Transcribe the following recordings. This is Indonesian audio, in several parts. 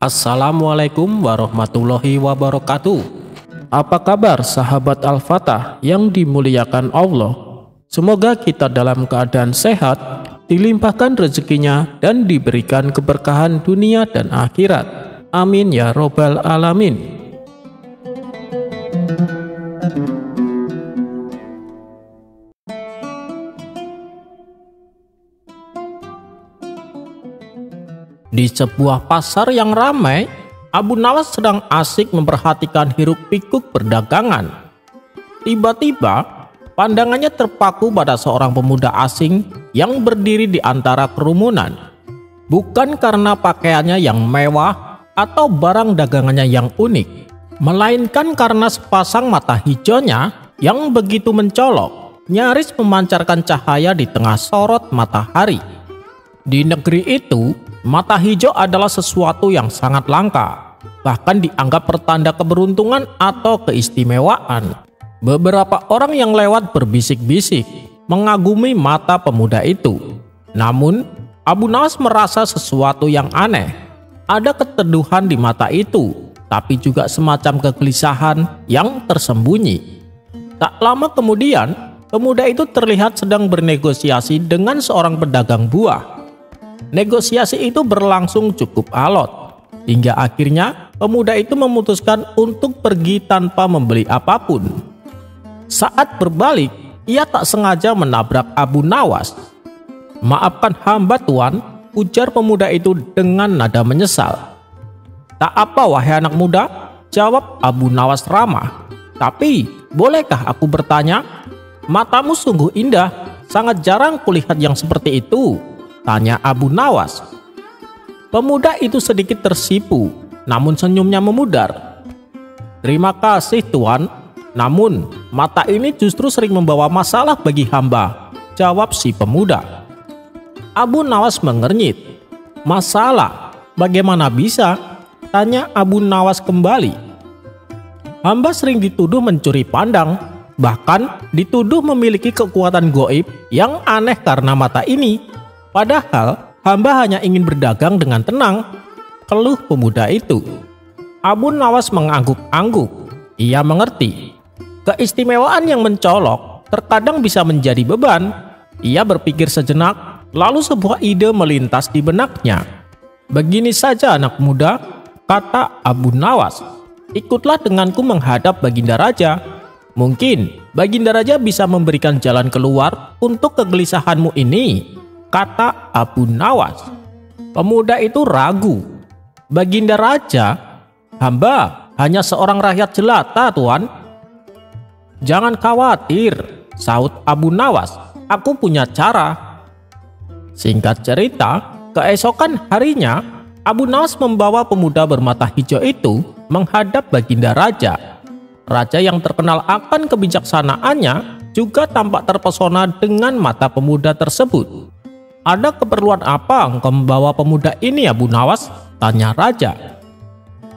Assalamualaikum warahmatullahi wabarakatuh. Apa kabar sahabat Al-Fatah yang dimuliakan Allah? Semoga kita dalam keadaan sehat, dilimpahkan rezekinya dan diberikan keberkahan dunia dan akhirat. Amin ya robbal alamin. Di sebuah pasar yang ramai, Abu Nawas sedang asik memperhatikan hiruk-pikuk perdagangan. Tiba-tiba, pandangannya terpaku pada seorang pemuda asing yang berdiri di antara kerumunan. Bukan karena pakaiannya yang mewah atau barang dagangannya yang unik, melainkan karena sepasang mata hijaunya yang begitu mencolok, nyaris memancarkan cahaya di tengah sorot matahari. Di negeri itu, mata hijau adalah sesuatu yang sangat langka, bahkan dianggap pertanda keberuntungan atau keistimewaan. Beberapa orang yang lewat berbisik-bisik mengagumi mata pemuda itu. Namun, Abu Nawas merasa sesuatu yang aneh. Ada keteduhan di mata itu, tapi juga semacam kegelisahan yang tersembunyi. Tak lama kemudian, pemuda itu terlihat sedang bernegosiasi dengan seorang pedagang buah. Negosiasi itu berlangsung cukup alot, hingga akhirnya pemuda itu memutuskan untuk pergi tanpa membeli apapun. Saat berbalik, ia tak sengaja menabrak Abu Nawas. "Maafkan hamba tuan," ujar pemuda itu dengan nada menyesal. "Tak apa wahai anak muda," jawab Abu Nawas ramah. "Tapi bolehkah aku bertanya? Matamu sungguh indah, sangat jarang kulihat yang seperti itu," tanya Abu Nawas. Pemuda itu sedikit tersipu, namun senyumnya memudar. "Terima kasih tuan, namun mata ini justru sering membawa masalah bagi hamba," jawab si pemuda. Abu Nawas mengernyit. "Masalah? Bagaimana bisa?" tanya Abu Nawas kembali. "Hamba sering dituduh mencuri pandang, bahkan dituduh memiliki kekuatan goib yang aneh karena mata ini. Padahal hamba hanya ingin berdagang dengan tenang," keluh pemuda itu. Abu Nawas mengangguk-angguk. Ia mengerti. Keistimewaan yang mencolok terkadang bisa menjadi beban. Ia berpikir sejenak, lalu sebuah ide melintas di benaknya. "Begini saja anak muda," kata Abu Nawas. "Ikutlah denganku menghadap Baginda Raja. Mungkin Baginda Raja bisa memberikan jalan keluar untuk kegelisahanmu ini," kata Abu Nawas. Pemuda itu ragu. "Baginda Raja, hamba hanya seorang rakyat jelata tuan." "Jangan khawatir," sahut Abu Nawas, "aku punya cara." Singkat cerita, keesokan harinya Abu Nawas membawa pemuda bermata hijau itu menghadap Baginda Raja. Raja yang terkenal akan kebijaksanaannya juga tampak terpesona dengan mata pemuda tersebut. "Ada keperluan apa engkau membawa pemuda ini Abu Nawas?" tanya Raja.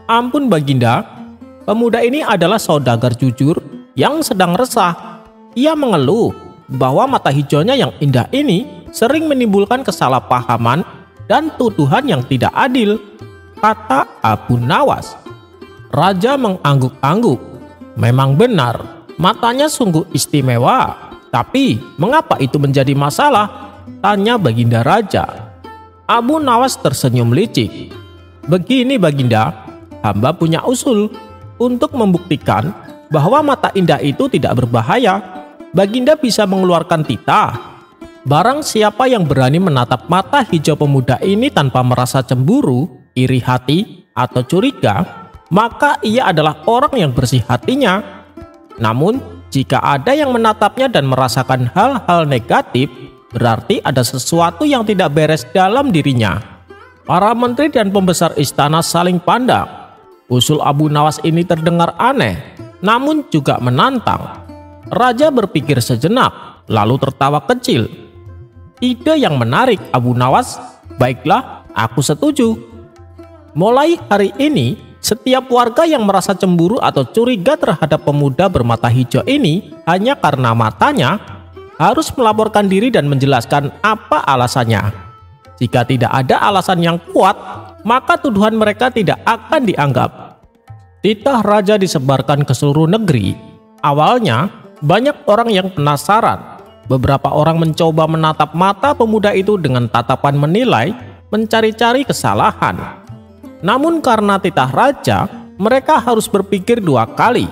"Ampun Baginda, pemuda ini adalah saudagar jujur yang sedang resah. Ia mengeluh bahwa mata hijaunya yang indah ini sering menimbulkan kesalahpahaman dan tuduhan yang tidak adil," kata Abu Nawas. Raja mengangguk-angguk. Memang benar, matanya sungguh istimewa. Tapi mengapa itu menjadi masalah? Tanya Baginda Raja. Abu Nawas tersenyum licik. "Begini Baginda, hamba punya usul untuk membuktikan bahwa mata indah itu tidak berbahaya. Baginda bisa mengeluarkan titah. Barang siapa yang berani menatap mata hijau pemuda ini tanpa merasa cemburu, iri hati, atau curiga, maka ia adalah orang yang bersih hatinya. Namun, jika ada yang menatapnya dan merasakan hal-hal negatif, berarti ada sesuatu yang tidak beres dalam dirinya." Para menteri dan pembesar istana saling pandang. Usul Abu Nawas ini terdengar aneh, namun juga menantang. Raja berpikir sejenak, lalu tertawa kecil. "Ide yang menarik Abu Nawas. Baiklah, aku setuju. Mulai hari ini, setiap warga yang merasa cemburu atau curiga terhadap pemuda bermata hijau ini hanya karena matanya, harus melaporkan diri dan menjelaskan apa alasannya. Jika tidak ada alasan yang kuat, maka tuduhan mereka tidak akan dianggap. Titah raja disebarkan ke seluruh negeri. Awalnya, banyak orang yang penasaran. Beberapa orang mencoba menatap mata pemuda itu dengan tatapan menilai, mencari-cari kesalahan. Namun karena titah raja, mereka harus berpikir dua kali.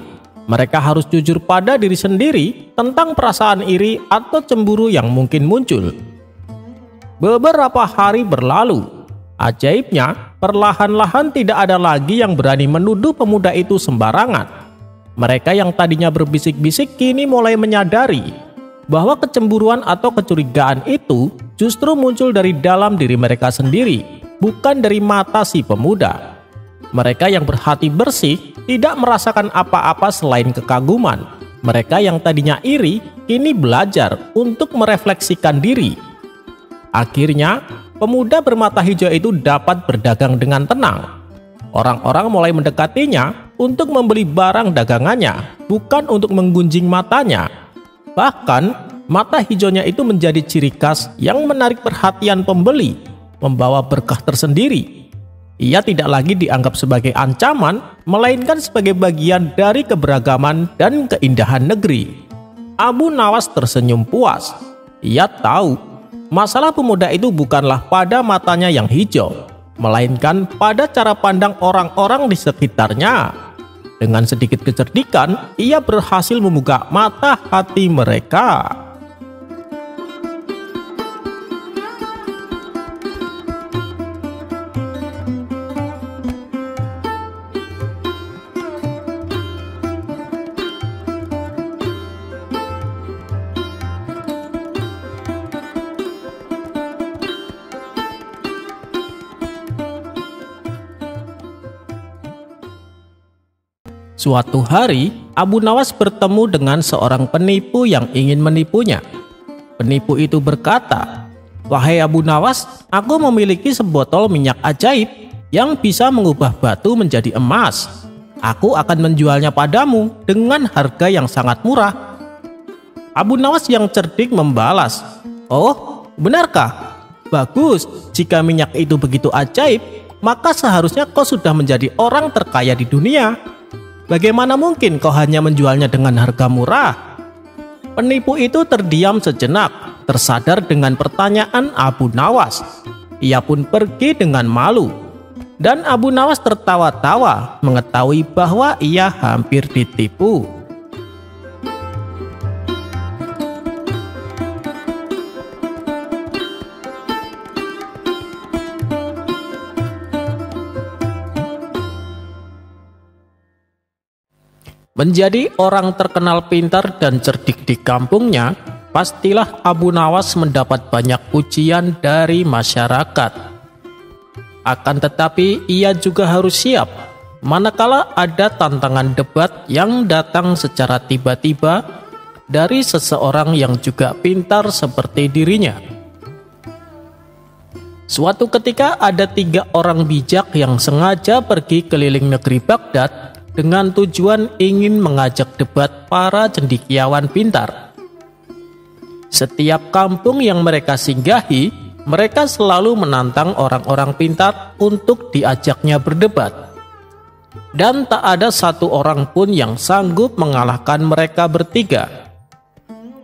Mereka harus jujur pada diri sendiri tentang perasaan iri atau cemburu yang mungkin muncul. Beberapa hari berlalu. Ajaibnya, perlahan-lahan tidak ada lagi yang berani menuduh pemuda itu sembarangan. Mereka yang tadinya berbisik-bisik kini mulai menyadari bahwa kecemburuan atau kecurigaan itu justru muncul dari dalam diri mereka sendiri, bukan dari mata si pemuda. Mereka yang berhati bersih tidak merasakan apa-apa selain kekaguman. Mereka yang tadinya iri kini belajar untuk merefleksikan diri. Akhirnya, pemuda bermata hijau itu dapat berdagang dengan tenang. Orang-orang mulai mendekatinya untuk membeli barang dagangannya, bukan untuk menggunjing matanya. Bahkan, mata hijaunya itu menjadi ciri khas yang menarik perhatian pembeli, membawa berkah tersendiri. Ia tidak lagi dianggap sebagai ancaman, melainkan sebagai bagian dari keberagaman dan keindahan negeri. Abu Nawas tersenyum puas. Ia tahu, masalah pemuda itu bukanlah pada matanya yang hijau, melainkan pada cara pandang orang-orang di sekitarnya. Dengan sedikit kecerdikan, ia berhasil membuka mata hati mereka. Suatu hari, Abu Nawas bertemu dengan seorang penipu yang ingin menipunya. Penipu itu berkata, "Wahai Abu Nawas, aku memiliki sebotol minyak ajaib yang bisa mengubah batu menjadi emas. Aku akan menjualnya padamu dengan harga yang sangat murah." Abu Nawas yang cerdik membalas, "Oh, benarkah? Bagus, jika minyak itu begitu ajaib, maka seharusnya kau sudah menjadi orang terkaya di dunia. Bagaimana mungkin kau hanya menjualnya dengan harga murah?" Penipu itu terdiam sejenak, tersadar dengan pertanyaan Abu Nawas. Ia pun pergi dengan malu. Dan Abu Nawas tertawa-tawa mengetahui bahwa ia hampir ditipu. Menjadi orang terkenal pintar dan cerdik di kampungnya, pastilah Abu Nawas mendapat banyak pujian dari masyarakat. Akan tetapi ia juga harus siap manakala ada tantangan debat yang datang secara tiba-tiba dari seseorang yang juga pintar seperti dirinya. Suatu ketika ada 3 orang bijak yang sengaja pergi keliling negeri Baghdad dengan tujuan ingin mengajak debat para cendekiawan pintar. Setiap kampung yang mereka singgahi, mereka selalu menantang orang-orang pintar untuk diajaknya berdebat. Dan tak ada satu orang pun yang sanggup mengalahkan mereka bertiga.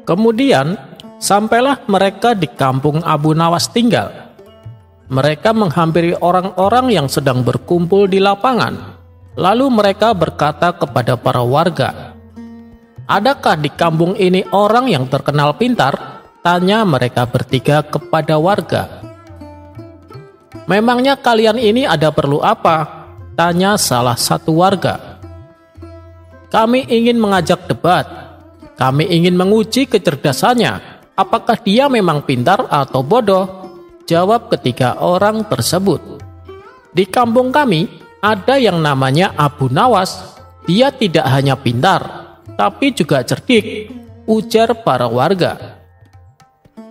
Kemudian, sampailah mereka di kampung Abu Nawas tinggal. Mereka menghampiri orang-orang yang sedang berkumpul di lapangan. Lalu mereka berkata kepada para warga, "Adakah di kampung ini orang yang terkenal pintar?" Tanya mereka bertiga kepada warga. "Memangnya kalian ini ada perlu apa?" Tanya salah satu warga. "Kami ingin mengajak debat. Kami ingin menguji kecerdasannya. Apakah dia memang pintar atau bodoh?" Jawab ketiga orang tersebut. "Di kampung kami ada yang namanya Abu Nawas. Dia tidak hanya pintar, tapi juga cerdik," ujar para warga.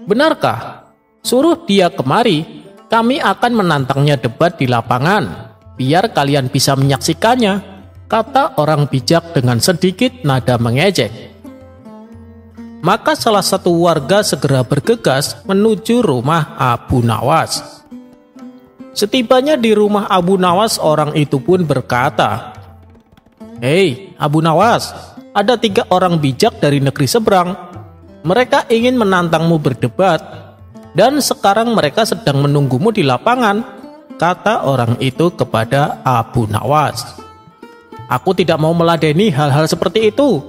"Benarkah? Suruh dia kemari. Kami akan menantangnya debat di lapangan, biar kalian bisa menyaksikannya," kata orang bijak dengan sedikit nada mengejek. Maka salah satu warga segera bergegas menuju rumah Abu Nawas. Setibanya di rumah Abu Nawas, orang itu pun berkata, "Hei Abu Nawas, ada 3 orang bijak dari negeri seberang. Mereka ingin menantangmu berdebat, dan sekarang mereka sedang menunggumu di lapangan," kata orang itu kepada Abu Nawas. "Aku tidak mau meladeni hal-hal seperti itu.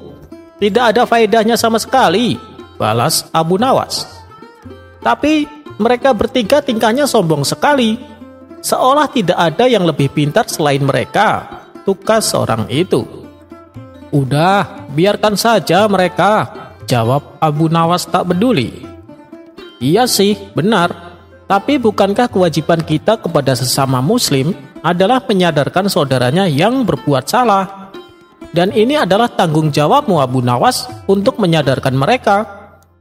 Tidak ada faedahnya sama sekali," balas Abu Nawas. "Tapi mereka bertiga tingkahnya sombong sekali. Seolah tidak ada yang lebih pintar selain mereka," tukas orang itu. "Udah, biarkan saja mereka," jawab Abu Nawas tak peduli. "Iya sih, benar. Tapi bukankah kewajiban kita kepada sesama muslim adalah menyadarkan saudaranya yang berbuat salah? Dan ini adalah tanggung jawabmu Abu Nawas untuk menyadarkan mereka,"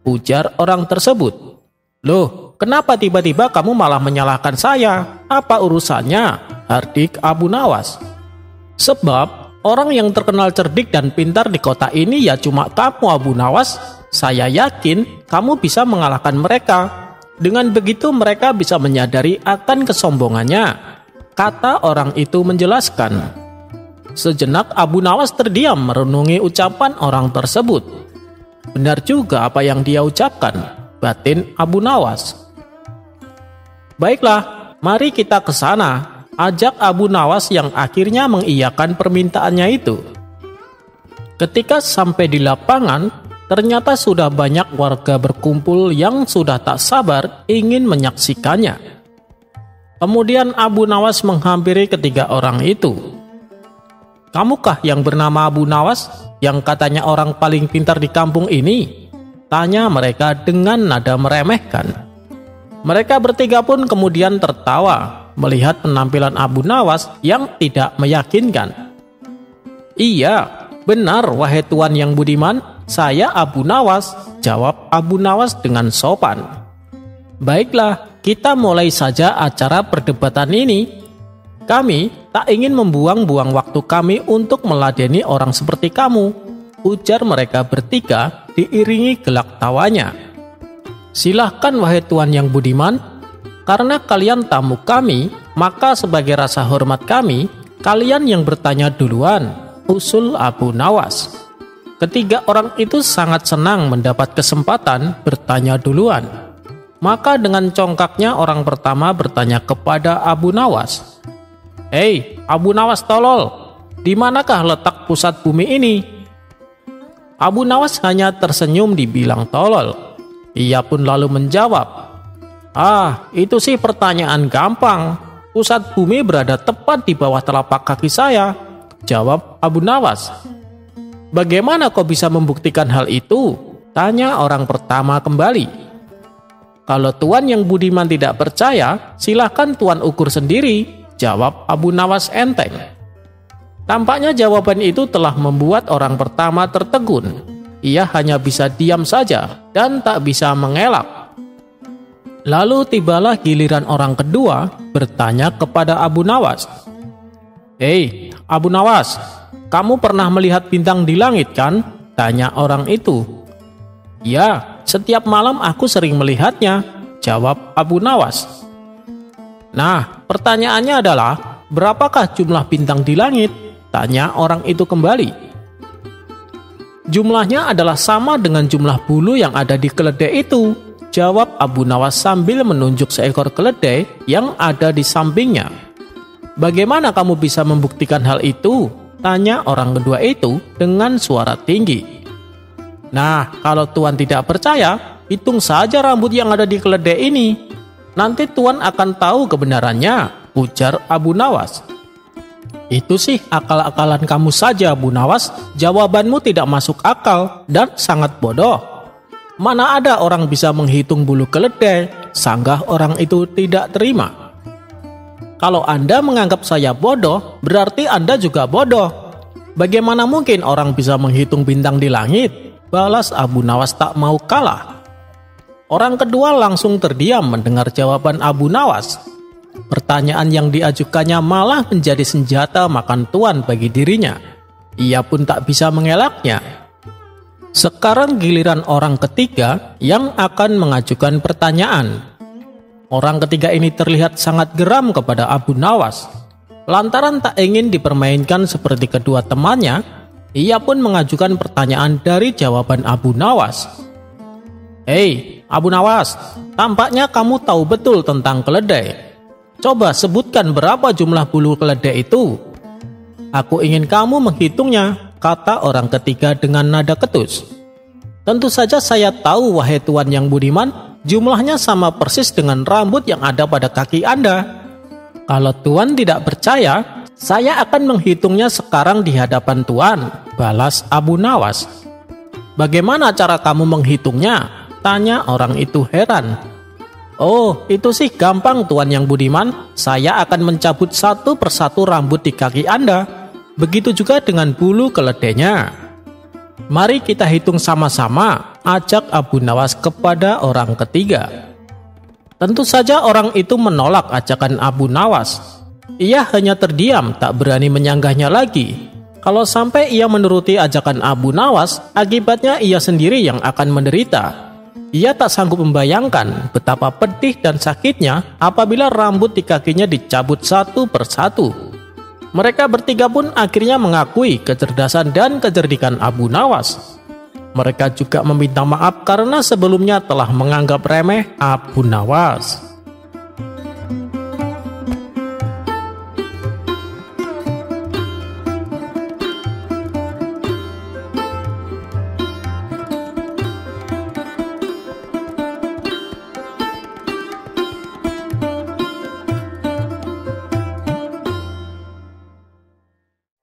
ujar orang tersebut. "Loh, kenapa tiba-tiba kamu malah menyalahkan saya? Apa urusannya?" hardik Abu Nawas. "Sebab orang yang terkenal cerdik dan pintar di kota ini ya cuma kamu Abu Nawas. Saya yakin kamu bisa mengalahkan mereka. Dengan begitu mereka bisa menyadari akan kesombongannya," kata orang itu menjelaskan. Sejenak Abu Nawas terdiam merenungi ucapan orang tersebut. Benar juga apa yang dia ucapkan, batin Abu Nawas. "Baiklah, mari kita ke sana," ajak Abu Nawas yang akhirnya mengiyakan permintaannya itu. Ketika sampai di lapangan, ternyata sudah banyak warga berkumpul yang sudah tak sabar ingin menyaksikannya. Kemudian Abu Nawas menghampiri ketiga orang itu. "Kamukah yang bernama Abu Nawas, yang katanya orang paling pintar di kampung ini?" tanya mereka dengan nada meremehkan. Mereka bertiga pun kemudian tertawa melihat penampilan Abu Nawas yang tidak meyakinkan. "Iya, benar wahai Tuan yang budiman, saya Abu Nawas," jawab Abu Nawas dengan sopan. "Baiklah, kita mulai saja acara perdebatan ini. Kami tak ingin membuang-buang waktu kami untuk meladeni orang seperti kamu," ujar mereka bertiga diiringi gelak tawanya. "Silahkan wahai Tuan yang budiman, karena kalian tamu kami, maka sebagai rasa hormat kami, kalian yang bertanya duluan," usul Abu Nawas. Ketiga orang itu sangat senang mendapat kesempatan bertanya duluan. Maka dengan congkaknya orang pertama bertanya kepada Abu Nawas, "Hei Abu Nawas tolol, di manakah letak pusat bumi ini?" Abu Nawas hanya tersenyum dibilang tolol. Ia pun lalu menjawab, "Ah, itu sih pertanyaan gampang. Pusat bumi berada tepat di bawah telapak kaki saya," jawab Abu Nawas. "Bagaimana kau bisa membuktikan hal itu?" tanya orang pertama kembali. "Kalau Tuan yang budiman tidak percaya, silahkan Tuan ukur sendiri," jawab Abu Nawas enteng. Tampaknya jawaban itu telah membuat orang pertama tertegun. Ia hanya bisa diam saja dan tak bisa mengelak. Lalu tibalah giliran orang kedua bertanya kepada Abu Nawas. "Hei Abu Nawas, kamu pernah melihat bintang di langit kan?" tanya orang itu. "Ya, setiap malam aku sering melihatnya," jawab Abu Nawas. "Nah, pertanyaannya adalah, berapakah jumlah bintang di langit?" tanya orang itu kembali. "Jumlahnya adalah sama dengan jumlah bulu yang ada di keledai itu," jawab Abu Nawas sambil menunjuk seekor keledai yang ada di sampingnya. "Bagaimana kamu bisa membuktikan hal itu?" tanya orang kedua itu dengan suara tinggi. "Nah, kalau Tuan tidak percaya, hitung saja rambut yang ada di keledai ini. Nanti Tuan akan tahu kebenarannya," ujar Abu Nawas. "Itu sih akal-akalan kamu saja Abu Nawas. Jawabanmu tidak masuk akal dan sangat bodoh. Mana ada orang bisa menghitung bulu keledai?" sanggah orang itu tidak terima. "Kalau Anda menganggap saya bodoh, berarti Anda juga bodoh. Bagaimana mungkin orang bisa menghitung bintang di langit?" balas Abu Nawas tak mau kalah. Orang kedua langsung terdiam mendengar jawaban Abu Nawas. Pertanyaan yang diajukannya malah menjadi senjata makan tuan bagi dirinya. Ia pun tak bisa mengelaknya. Sekarang giliran orang ketiga yang akan mengajukan pertanyaan. Orang ketiga ini terlihat sangat geram kepada Abu Nawas. Lantaran tak ingin dipermainkan seperti kedua temannya, ia pun mengajukan pertanyaan dari jawaban Abu Nawas. "Hei, Abu Nawas, tampaknya kamu tahu betul tentang keledai. Coba sebutkan berapa jumlah bulu keledai itu." "Aku ingin kamu menghitungnya," kata orang ketiga dengan nada ketus. "Tentu saja saya tahu, wahai Tuan yang budiman, jumlahnya sama persis dengan rambut yang ada pada kaki Anda. Kalau Tuan tidak percaya, saya akan menghitungnya sekarang di hadapan Tuan," balas Abu Nawas. "Bagaimana cara kamu menghitungnya?" tanya orang itu heran. "Oh, itu sih gampang, Tuan yang budiman. Saya akan mencabut satu persatu rambut di kaki Anda. Begitu juga dengan bulu keledainya. Mari kita hitung sama-sama," ajak Abu Nawas kepada orang ketiga. Tentu saja orang itu menolak ajakan Abu Nawas. Ia hanya terdiam, tak berani menyanggahnya lagi. Kalau sampai ia menuruti ajakan Abu Nawas, akibatnya ia sendiri yang akan menderita. Ia tak sanggup membayangkan betapa pedih dan sakitnya apabila rambut di kakinya dicabut satu persatu. Mereka bertiga pun akhirnya mengakui kecerdasan dan kecerdikan Abu Nawas. Mereka juga meminta maaf karena sebelumnya telah menganggap remeh Abu Nawas.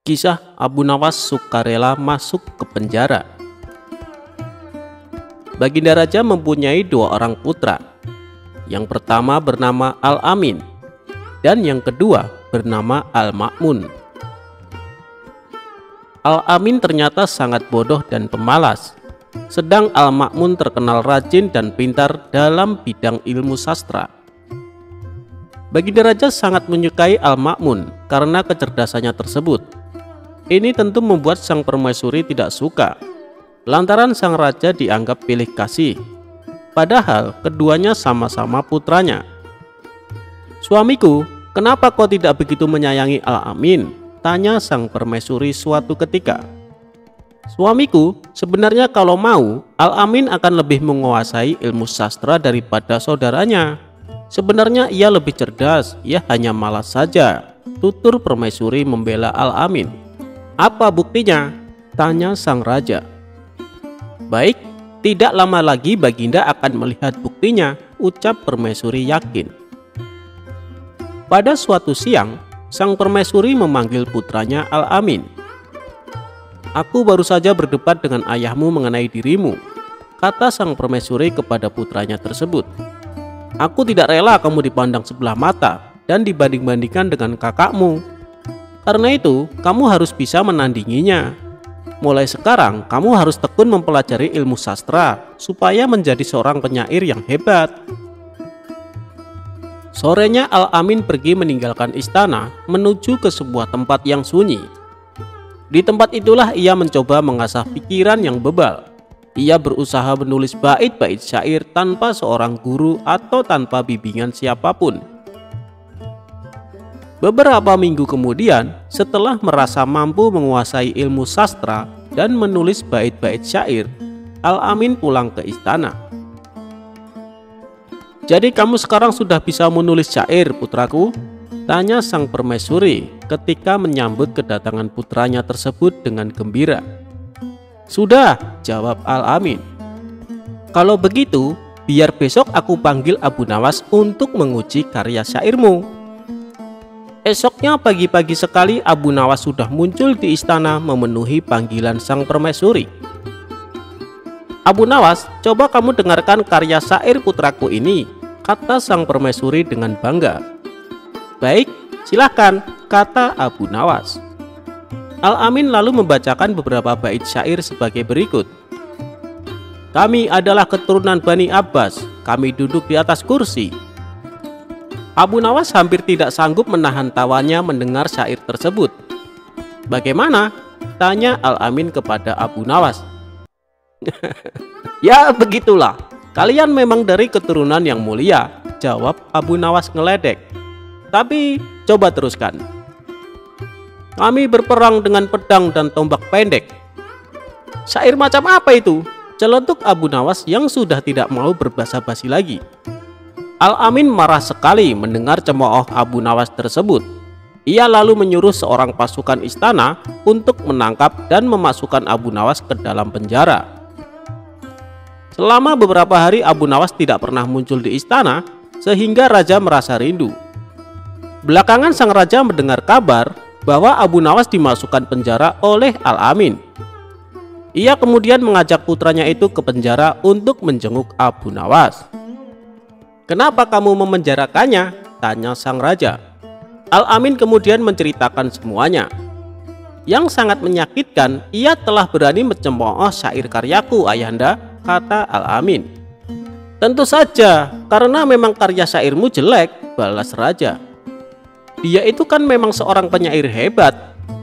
Kisah Abu Nawas sukarela masuk ke penjara. Baginda Raja mempunyai dua orang putra. Yang pertama bernama Al-Amin dan yang kedua bernama Al-Ma'mun. Al-Amin ternyata sangat bodoh dan pemalas, sedang Al-Ma'mun terkenal rajin dan pintar dalam bidang ilmu sastra. Baginda Raja sangat menyukai Al-Ma'mun karena kecerdasannya tersebut. Ini tentu membuat sang permaisuri tidak suka, lantaran sang raja dianggap pilih kasih, padahal keduanya sama-sama putranya. "Suamiku, kenapa kau tidak begitu menyayangi Al-Amin?" tanya sang permaisuri suatu ketika. "Suamiku, sebenarnya kalau mau, Al-Amin akan lebih menguasai ilmu sastra daripada saudaranya. Sebenarnya ia lebih cerdas, ia hanya malas saja," tutur permaisuri membela Al-Amin. "Apa buktinya?" tanya sang raja. "Baik, tidak lama lagi Baginda akan melihat buktinya," ucap permaisuri yakin. Pada suatu siang, sang permaisuri memanggil putranya Al-Amin. "Aku baru saja berdebat dengan ayahmu mengenai dirimu," kata sang permaisuri kepada putranya tersebut. "Aku tidak rela kamu dipandang sebelah mata dan dibanding-bandingkan dengan kakakmu. Karena itu, kamu harus bisa menandinginya. Mulai sekarang, kamu harus tekun mempelajari ilmu sastra supaya menjadi seorang penyair yang hebat." Sorenya Al-Amin pergi meninggalkan istana menuju ke sebuah tempat yang sunyi. Di tempat itulah ia mencoba mengasah pikiran yang bebal. Ia berusaha menulis bait-bait syair tanpa seorang guru atau tanpa bimbingan siapapun. Beberapa minggu kemudian, setelah merasa mampu menguasai ilmu sastra dan menulis bait-bait syair, Al-Amin pulang ke istana. "Jadi kamu sekarang sudah bisa menulis syair, putraku?" tanya sang permaisuri ketika menyambut kedatangan putranya tersebut dengan gembira. "Sudah," jawab Al-Amin. "Kalau begitu, biar besok aku panggil Abu Nawas untuk menguji karya syairmu." Esoknya pagi-pagi sekali Abu Nawas sudah muncul di istana memenuhi panggilan sang permaisuri. "Abu Nawas, coba kamu dengarkan karya syair putraku ini," kata sang permaisuri dengan bangga. "Baik, silahkan," kata Abu Nawas. Al-Amin lalu membacakan beberapa bait syair sebagai berikut. "Kami adalah keturunan Bani Abbas, kami duduk di atas kursi." Abu Nawas hampir tidak sanggup menahan tawanya mendengar syair tersebut. "Bagaimana?" tanya Al-Amin kepada Abu Nawas. "Ya begitulah," "Kalian memang dari keturunan yang mulia," jawab Abu Nawas ngeledek. "Tapi coba teruskan." "Kami berperang dengan pedang dan tombak pendek." "Syair macam apa itu?" celetuk Abu Nawas yang sudah tidak mau berbasa-basi lagi. Al-Amin marah sekali mendengar cemooh Abu Nawas tersebut. Ia lalu menyuruh seorang pasukan istana untuk menangkap dan memasukkan Abu Nawas ke dalam penjara. Selama beberapa hari Abu Nawas tidak pernah muncul di istana, sehingga raja merasa rindu. Belakangan sang raja mendengar kabar bahwa Abu Nawas dimasukkan penjara oleh Al-Amin. Ia kemudian mengajak putranya itu ke penjara untuk menjenguk Abu Nawas. "Kenapa kamu memenjarakannya?" tanya sang raja. Al-Amin kemudian menceritakan semuanya. "Yang sangat menyakitkan, ia telah berani mencemooh syair karyaku, Ayahanda," kata Al-Amin. "Tentu saja, karena memang karya syairmu jelek," balas raja. "Dia itu kan memang seorang penyair hebat,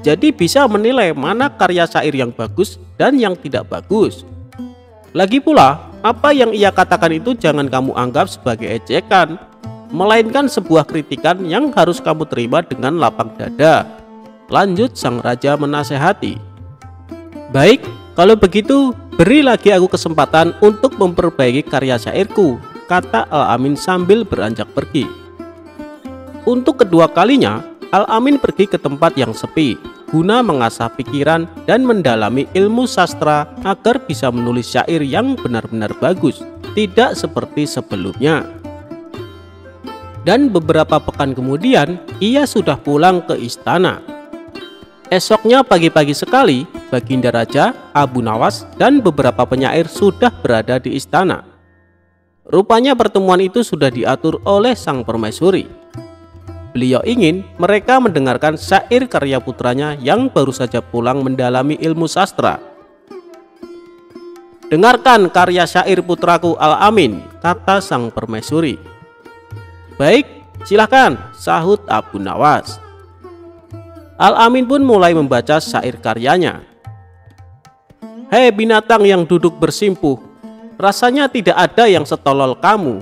jadi bisa menilai mana karya syair yang bagus dan yang tidak bagus. Lagi pula, apa yang ia katakan itu jangan kamu anggap sebagai ejekan, melainkan sebuah kritikan yang harus kamu terima dengan lapang dada," lanjut sang raja menasehati. "Baik, kalau begitu beri lagi aku kesempatan untuk memperbaiki karya syairku," kata Al-Amin sambil beranjak pergi. Untuk kedua kalinya, Al-Amin pergi ke tempat yang sepi guna mengasah pikiran dan mendalami ilmu sastra agar bisa menulis syair yang benar-benar bagus, tidak seperti sebelumnya. Dan beberapa pekan kemudian, ia sudah pulang ke istana. Esoknya pagi-pagi sekali, Baginda Raja, Abu Nawas, dan beberapa penyair sudah berada di istana. Rupanya pertemuan itu sudah diatur oleh sang permaisuri. Beliau ingin mereka mendengarkan syair karya putranya yang baru saja pulang mendalami ilmu sastra. "Dengarkan karya syair putraku Al-Amin," kata sang permaisuri. "Baik, silahkan," sahut Abu Nawas. Al-Amin pun mulai membaca syair karyanya. "Hei binatang yang duduk bersimpuh, rasanya tidak ada yang setolol kamu.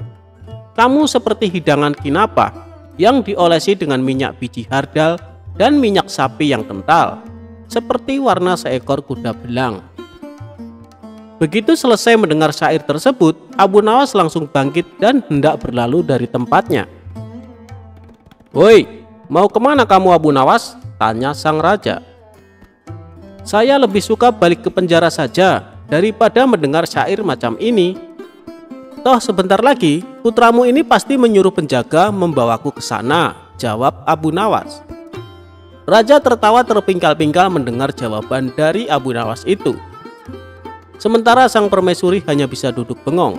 Kamu seperti hidangan kinapa yang diolesi dengan minyak biji hardal dan minyak sapi yang kental, seperti warna seekor kuda belang." Begitu selesai mendengar syair tersebut, Abu Nawas langsung bangkit dan hendak berlalu dari tempatnya. "Woi, mau kemana kamu Abu Nawas?" tanya sang raja. "Saya lebih suka balik ke penjara saja daripada mendengar syair macam ini. Toh sebentar lagi putramu ini pasti menyuruh penjaga membawaku ke sana," jawab Abu Nawas. Raja tertawa terpingkal-pingkal mendengar jawaban dari Abu Nawas itu. Sementara sang permaisuri hanya bisa duduk bengong.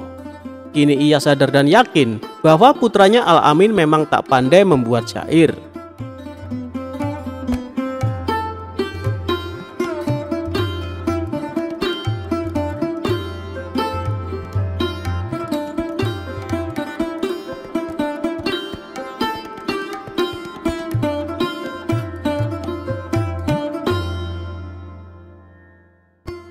Kini ia sadar dan yakin bahwa putranya Al-Amin memang tak pandai membuat syair.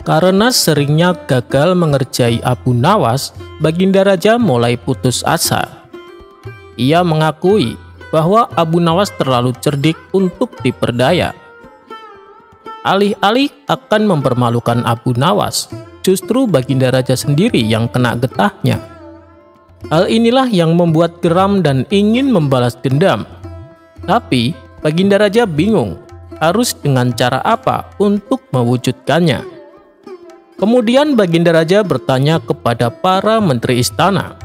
Karena seringnya gagal mengerjai Abu Nawas, Baginda Raja mulai putus asa. Ia mengakui bahwa Abu Nawas terlalu cerdik untuk diperdaya. Alih-alih akan mempermalukan Abu Nawas, justru Baginda Raja sendiri yang kena getahnya. Hal inilah yang membuat geram dan ingin membalas dendam. Tapi Baginda Raja bingung harus dengan cara apa untuk mewujudkannya. Kemudian Baginda Raja bertanya kepada para menteri istana,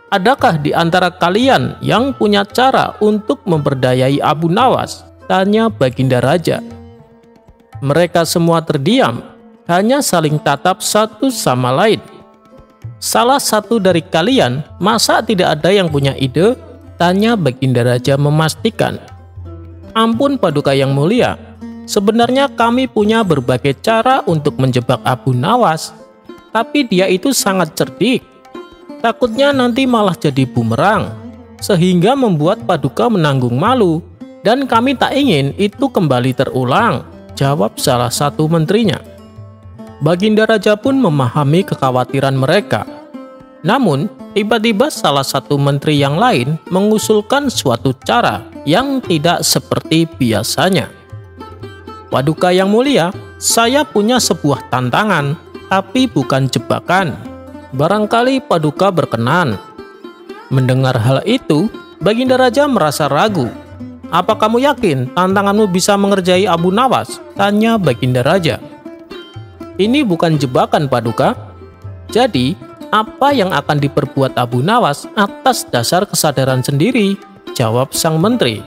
"Adakah di antara kalian yang punya cara untuk memperdayai Abu Nawas?" tanya Baginda Raja. Mereka semua terdiam, hanya saling tatap satu sama lain. "Salah satu dari kalian, masa tidak ada yang punya ide?" tanya Baginda Raja memastikan. "Ampun Paduka yang mulia, sebenarnya kami punya berbagai cara untuk menjebak Abu Nawas, tapi dia itu sangat cerdik. Takutnya nanti malah jadi bumerang, sehingga membuat Paduka menanggung malu, dan kami tak ingin itu kembali terulang," jawab salah satu menterinya. Baginda Raja pun memahami kekhawatiran mereka. Namun, tiba-tiba salah satu menteri yang lain mengusulkan suatu cara yang tidak seperti biasanya. Paduka yang mulia, saya punya sebuah tantangan, tapi bukan jebakan. Barangkali Paduka berkenan. Mendengar hal itu, Baginda Raja merasa ragu. Apa kamu yakin tantanganmu bisa mengerjai Abu Nawas? Tanya Baginda Raja. Ini bukan jebakan, Paduka. Jadi, apa yang akan diperbuat Abu Nawas atas dasar kesadaran sendiri? Jawab sang menteri.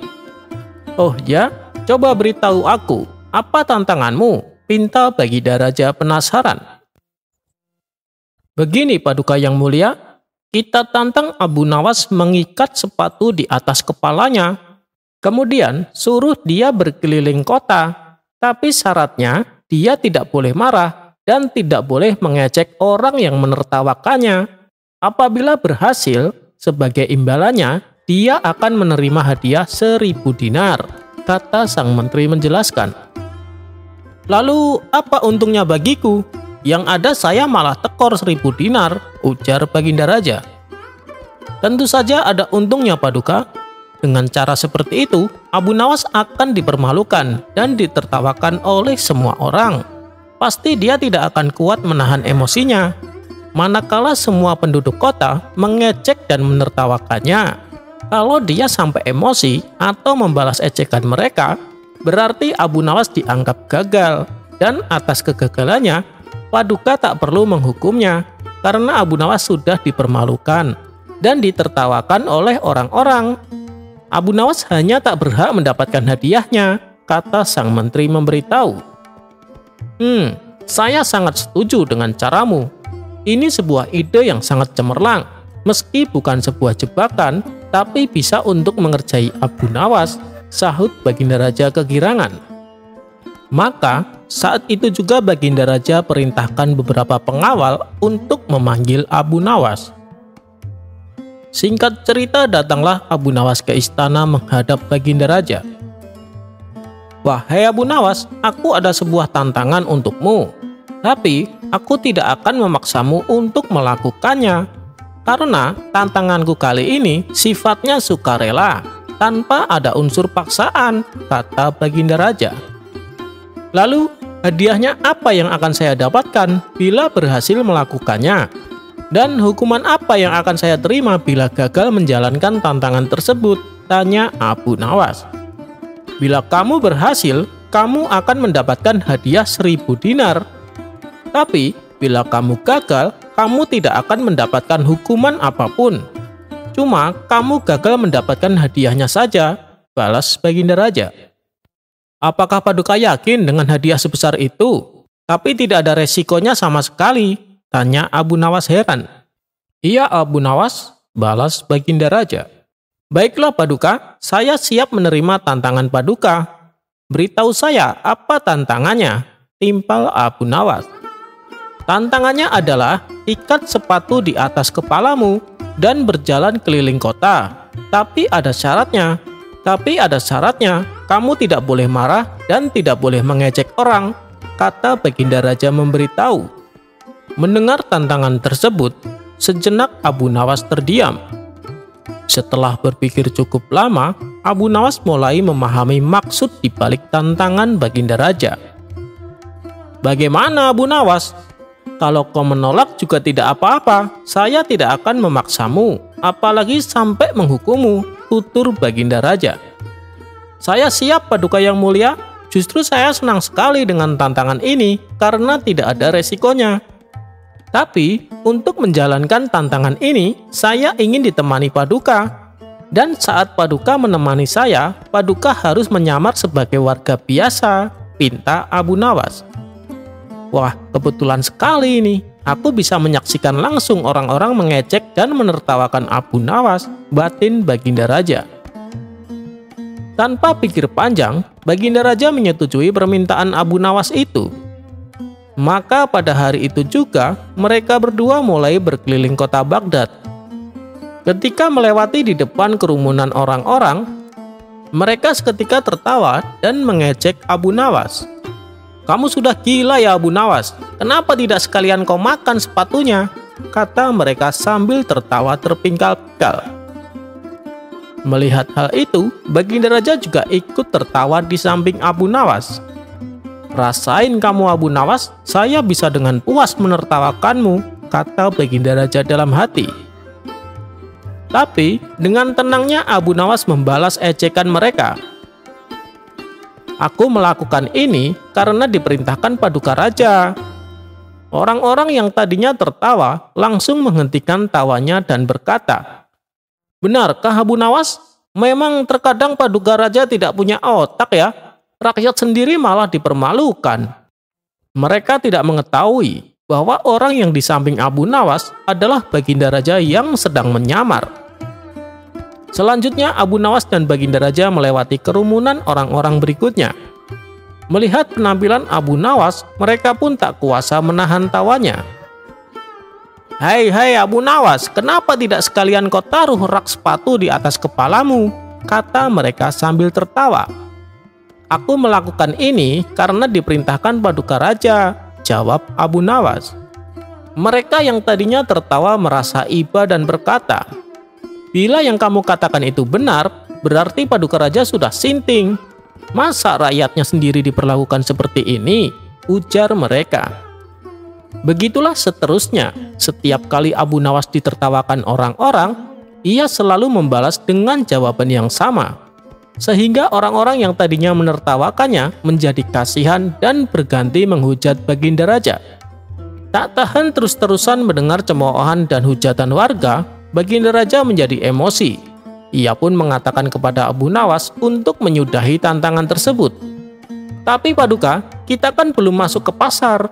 Oh ya, coba beritahu aku, apa tantanganmu? Pinta Baginda Raja penasaran. Begini, Paduka yang mulia, kita tantang Abu Nawas mengikat sepatu di atas kepalanya. Kemudian suruh dia berkeliling kota, tapi syaratnya dia tidak boleh marah dan tidak boleh mengejek orang yang menertawakannya. Apabila berhasil, sebagai imbalannya, dia akan menerima hadiah 1.000 dinar, kata sang menteri menjelaskan. Lalu apa untungnya bagiku? Yang ada saya malah tekor 1.000 dinar, ujar Baginda Raja. Tentu saja ada untungnya, Paduka. Dengan cara seperti itu, Abu Nawas akan dipermalukan dan ditertawakan oleh semua orang. Pasti dia tidak akan kuat menahan emosinya. Manakala semua penduduk kota mengejek dan menertawakannya. Kalau dia sampai emosi atau membalas ejekan mereka, berarti Abu Nawas dianggap gagal. Dan atas kegagalannya, Paduka tak perlu menghukumnya, karena Abu Nawas sudah dipermalukan dan ditertawakan oleh orang-orang. Abu Nawas hanya tak berhak mendapatkan hadiahnya, kata sang menteri memberitahu. Saya sangat setuju dengan caramu. Ini sebuah ide yang sangat cemerlang. Meski bukan sebuah jebakan, tapi bisa untuk mengerjai Abu Nawas, sahut Baginda Raja kegirangan. Maka, saat itu juga Baginda Raja perintahkan beberapa pengawal untuk memanggil Abu Nawas. Singkat cerita, datanglah Abu Nawas ke istana menghadap Baginda Raja. Wahai Abu Nawas, aku ada sebuah tantangan untukmu. Tapi, aku tidak akan memaksamu untuk melakukannya. Karena tantanganku kali ini sifatnya sukarela, tanpa ada unsur paksaan, kata Baginda Raja. Lalu, hadiahnya apa yang akan saya dapatkan bila berhasil melakukannya? Dan hukuman apa yang akan saya terima bila gagal menjalankan tantangan tersebut? Tanya Abu Nawas. Bila kamu berhasil, kamu akan mendapatkan hadiah 1.000 dinar. Tapi, bila kamu gagal, kamu tidak akan mendapatkan hukuman apapun. Cuma, kamu gagal mendapatkan hadiahnya saja, balas Baginda Raja. Apakah Paduka yakin dengan hadiah sebesar itu? Tapi tidak ada resikonya sama sekali, tanya Abu Nawas heran. Iya Abu Nawas, balas Baginda Raja. Baiklah Paduka, saya siap menerima tantangan Paduka. Beritahu saya apa tantangannya, timpal Abu Nawas. Tantangannya adalah ikat sepatu di atas kepalamu dan berjalan keliling kota. Tapi ada syaratnya, kamu tidak boleh marah dan tidak boleh mengejek orang, kata Baginda Raja memberitahu. Mendengar tantangan tersebut, sejenak Abu Nawas terdiam. Setelah berpikir cukup lama, Abu Nawas mulai memahami maksud dibalik tantangan Baginda Raja. Bagaimana Abu Nawas? Kalau kau menolak juga tidak apa-apa, saya tidak akan memaksamu, apalagi sampai menghukummu, tutur Baginda Raja. Saya siap Paduka yang mulia, justru saya senang sekali dengan tantangan ini karena tidak ada resikonya. Tapi, untuk menjalankan tantangan ini, saya ingin ditemani Paduka. Dan saat Paduka menemani saya, Paduka harus menyamar sebagai warga biasa, pinta Abu Nawas. Wah, kebetulan sekali ini. Aku bisa menyaksikan langsung orang-orang mengejek dan menertawakan Abu Nawas, batin Baginda Raja. Tanpa pikir panjang, Baginda Raja menyetujui permintaan Abu Nawas itu. Maka pada hari itu juga, mereka berdua mulai berkeliling kota Baghdad. Ketika melewati di depan kerumunan orang-orang, mereka seketika tertawa dan mengejek Abu Nawas. "Kamu sudah gila ya Abu Nawas, kenapa tidak sekalian kau makan sepatunya?" kata mereka sambil tertawa terpingkal-pingkal. Melihat hal itu, Baginda Raja juga ikut tertawa di samping Abu Nawas. "Rasain kamu Abu Nawas, saya bisa dengan puas menertawakanmu," kata Baginda Raja dalam hati. Tapi dengan tenangnya Abu Nawas membalas ejekan mereka. "Aku melakukan ini karena diperintahkan Paduka Raja." Orang-orang yang tadinya tertawa langsung menghentikan tawanya dan berkata, "Benarkah Abu Nawas? Memang terkadang Paduka Raja tidak punya otak ya. Rakyat sendiri malah dipermalukan." Mereka tidak mengetahui bahwa orang yang di samping Abu Nawas adalah Baginda Raja yang sedang menyamar. Selanjutnya Abu Nawas dan Baginda Raja melewati kerumunan orang-orang berikutnya. Melihat penampilan Abu Nawas, mereka pun tak kuasa menahan tawanya. "Hai Abu Nawas, kenapa tidak sekalian kau taruh rak sepatu di atas kepalamu?" kata mereka sambil tertawa. "Aku melakukan ini karena diperintahkan Paduka Raja," jawab Abu Nawas. Mereka yang tadinya tertawa merasa iba dan berkata, "Bila yang kamu katakan itu benar, berarti Paduka Raja sudah sinting. Masa rakyatnya sendiri diperlakukan seperti ini?" ujar mereka. Begitulah seterusnya. Setiap kali Abu Nawas ditertawakan orang-orang, ia selalu membalas dengan jawaban yang sama. Sehingga orang-orang yang tadinya menertawakannya menjadi kasihan dan berganti menghujat Baginda Raja. Tak tahan terus-terusan mendengar cemoohan dan hujatan warga, Baginda Raja menjadi emosi. Ia pun mengatakan kepada Abu Nawas untuk menyudahi tantangan tersebut. "Tapi Paduka, kita kan belum masuk ke pasar.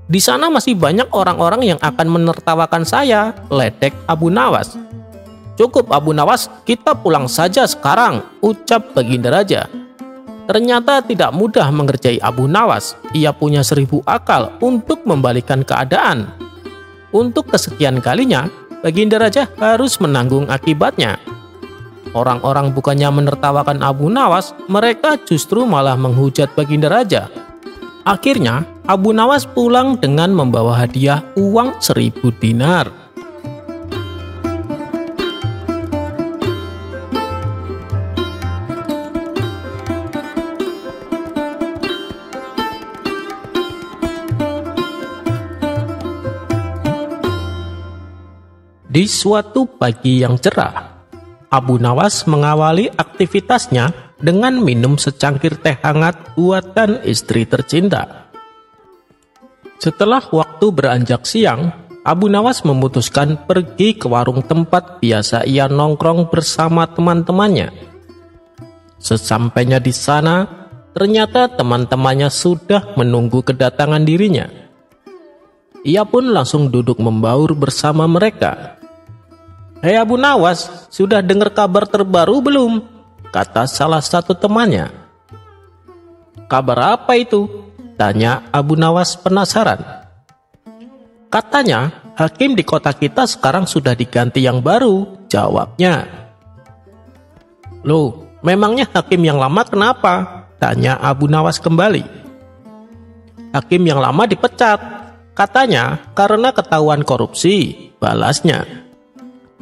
Di sana masih banyak orang-orang yang akan menertawakan saya," ledek Abu Nawas. "Cukup Abu Nawas, kita pulang saja sekarang," ucap Baginda Raja. Ternyata tidak mudah mengerjai Abu Nawas. Ia punya 1000 akal untuk membalikan keadaan. Untuk kesekian kalinya, Baginda Raja harus menanggung akibatnya. Orang-orang bukannya menertawakan Abu Nawas, mereka justru malah menghujat Baginda Raja. Akhirnya, Abu Nawas pulang dengan membawa hadiah uang 1000 dinar. Di suatu pagi yang cerah, Abu Nawas mengawali aktivitasnya dengan minum secangkir teh hangat buatan istri tercinta. Setelah waktu beranjak siang, Abu Nawas memutuskan pergi ke warung tempat biasa ia nongkrong bersama teman-temannya. Sesampainya di sana, ternyata teman-temannya sudah menunggu kedatangan dirinya. Ia pun langsung duduk membaur bersama mereka. "Hei Abu Nawas, sudah dengar kabar terbaru belum?" kata salah satu temannya. "Kabar apa itu?" tanya Abu Nawas penasaran. "Katanya hakim di kota kita sekarang sudah diganti yang baru," jawabnya. "Loh, memangnya hakim yang lama kenapa?" tanya Abu Nawas kembali. "Hakim yang lama dipecat, katanya karena ketahuan korupsi," balasnya.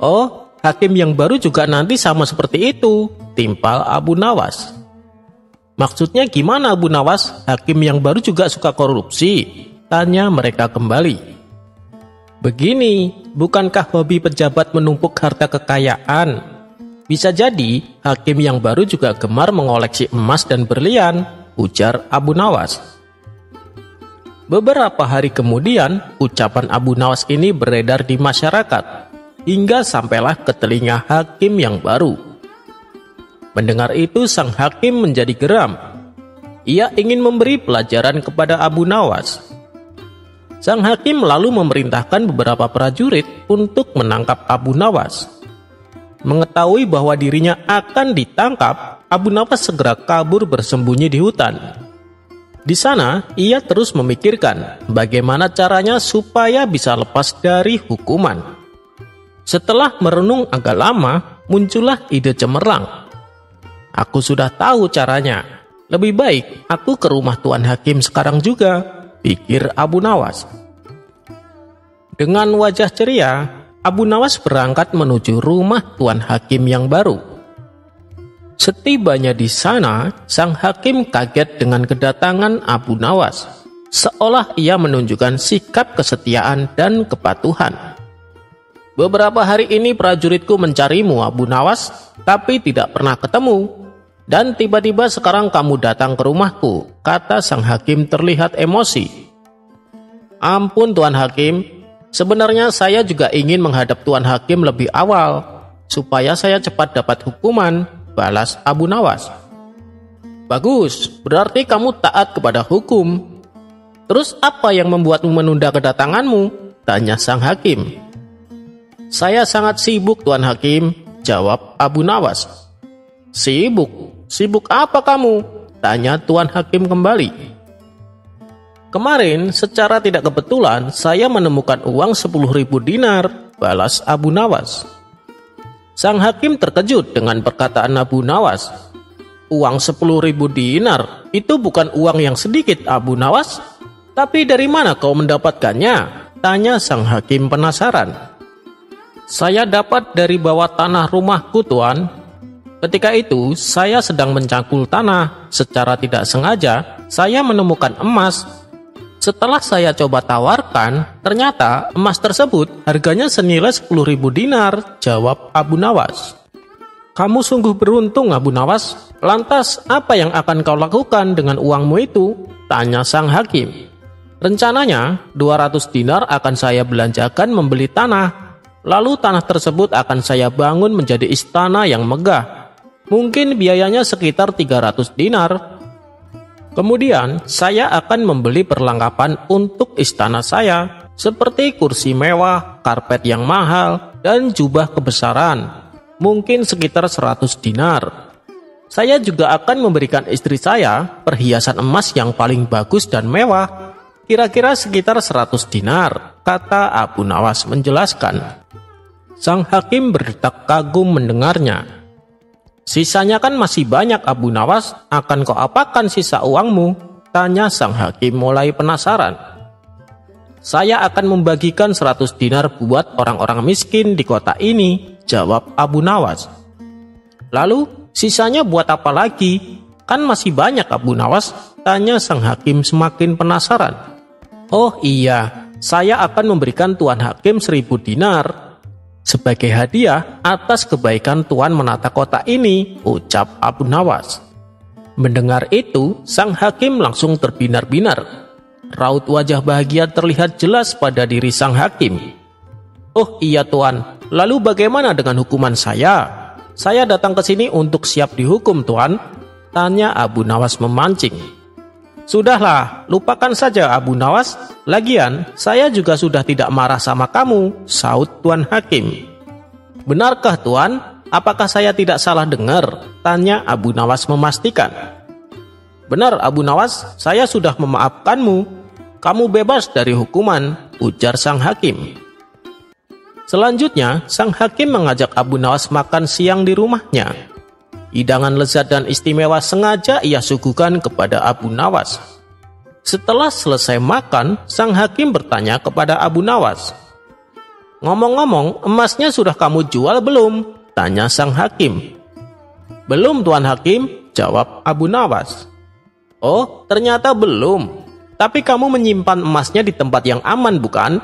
"Oh, hakim yang baru juga nanti sama seperti itu," timpal Abu Nawas. "Maksudnya gimana Abu Nawas? Hakim yang baru juga suka korupsi?" tanya mereka kembali. "Begini, bukankah hobi pejabat menumpuk harta kekayaan? Bisa jadi hakim yang baru juga gemar mengoleksi emas dan berlian," ujar Abu Nawas. Beberapa hari kemudian, ucapan Abu Nawas ini beredar di masyarakat, hingga sampailah ke telinga hakim yang baru. Mendengar itu, sang hakim menjadi geram. Ia ingin memberi pelajaran kepada Abu Nawas. Sang hakim lalu memerintahkan beberapa prajurit untuk menangkap Abu Nawas. Mengetahui bahwa dirinya akan ditangkap, Abu Nawas segera kabur bersembunyi di hutan. Di sana, ia terus memikirkan bagaimana caranya supaya bisa lepas dari hukuman. Setelah merenung agak lama, muncullah ide cemerlang. "Aku sudah tahu caranya. Lebih baik aku ke rumah Tuan Hakim sekarang juga, pikir Abu Nawas. Dengan wajah ceria, Abu Nawas berangkat menuju rumah Tuan Hakim yang baru. Setibanya di sana, sang hakim kaget dengan kedatangan Abu Nawas, seolah ia menunjukkan sikap kesetiaan dan kepatuhan. Beberapa hari ini prajuritku mencarimu, Abu Nawas, tapi tidak pernah ketemu. Dan tiba-tiba sekarang kamu datang ke rumahku, kata sang hakim terlihat emosi. Ampun Tuan Hakim, sebenarnya saya juga ingin menghadap Tuan Hakim lebih awal, supaya saya cepat dapat hukuman, balas Abu Nawas. Bagus, berarti kamu taat kepada hukum. Terus apa yang membuatmu menunda kedatanganmu? Tanya sang hakim. Saya sangat sibuk Tuan Hakim, jawab Abu Nawas. Sibuk? Sibuk apa kamu? Tanya Tuan Hakim kembali. Kemarin secara tidak kebetulan saya menemukan uang 10.000 dinar, balas Abu Nawas. Sang hakim terkejut dengan perkataan Abu Nawas. Uang 10.000 dinar, itu bukan uang yang sedikit Abu Nawas. Tapi dari mana kau mendapatkannya? Tanya sang hakim penasaran. Saya dapat dari bawah tanah rumahku Tuan. Ketika itu saya sedang mencangkul tanah. Secara tidak sengaja saya menemukan emas. Setelah saya coba tawarkan, ternyata emas tersebut harganya senilai 10.000 dinar, jawab Abu Nawas. Kamu sungguh beruntung Abu Nawas. Lantas apa yang akan kau lakukan dengan uangmu itu? Tanya sang hakim. Rencananya 200 dinar akan saya belanjakan membeli tanah. Lalu tanah tersebut akan saya bangun menjadi istana yang megah. Mungkin biayanya sekitar 300 dinar. Kemudian saya akan membeli perlengkapan untuk istana saya, seperti kursi mewah, karpet yang mahal, dan jubah kebesaran, mungkin sekitar 100 dinar. Saya juga akan memberikan istri saya perhiasan emas yang paling bagus dan mewah, kira-kira sekitar 100 dinar, kata Abu Nawas menjelaskan. Sang hakim berdetak kagum mendengarnya. Sisanya kan masih banyak Abu Nawas, akan kau apakan sisa uangmu? Tanya sang hakim mulai penasaran. Saya akan membagikan 100 dinar buat orang-orang miskin di kota ini, jawab Abu Nawas. Lalu sisanya buat apa lagi? Kan masih banyak Abu Nawas, tanya sang hakim semakin penasaran. Oh iya, saya akan memberikan Tuan Hakim 1.000 dinar. Sebagai hadiah atas kebaikan Tuan menata kota ini, ucap Abu Nawas. Mendengar itu, sang hakim langsung terbinar-binar. Raut wajah bahagia terlihat jelas pada diri sang hakim. Oh iya Tuan, lalu bagaimana dengan hukuman saya? Saya datang ke sini untuk siap dihukum Tuan, tanya Abu Nawas memancing. Sudahlah, lupakan saja Abu Nawas. Lagian, saya juga sudah tidak marah sama kamu, saut Tuan Hakim. Benarkah Tuan? Apakah saya tidak salah dengar? Tanya Abu Nawas memastikan. Benar Abu Nawas, saya sudah memaafkanmu. Kamu bebas dari hukuman, ujar sang hakim. Selanjutnya, sang hakim mengajak Abu Nawas makan siang di rumahnya. Hidangan lezat dan istimewa sengaja ia suguhkan kepada Abu Nawas. Setelah selesai makan, sang hakim bertanya kepada Abu Nawas. Ngomong-ngomong, emasnya sudah kamu jual belum? Tanya sang hakim. Belum Tuan Hakim, jawab Abu Nawas. Oh, ternyata belum. Tapi kamu menyimpan emasnya di tempat yang aman bukan?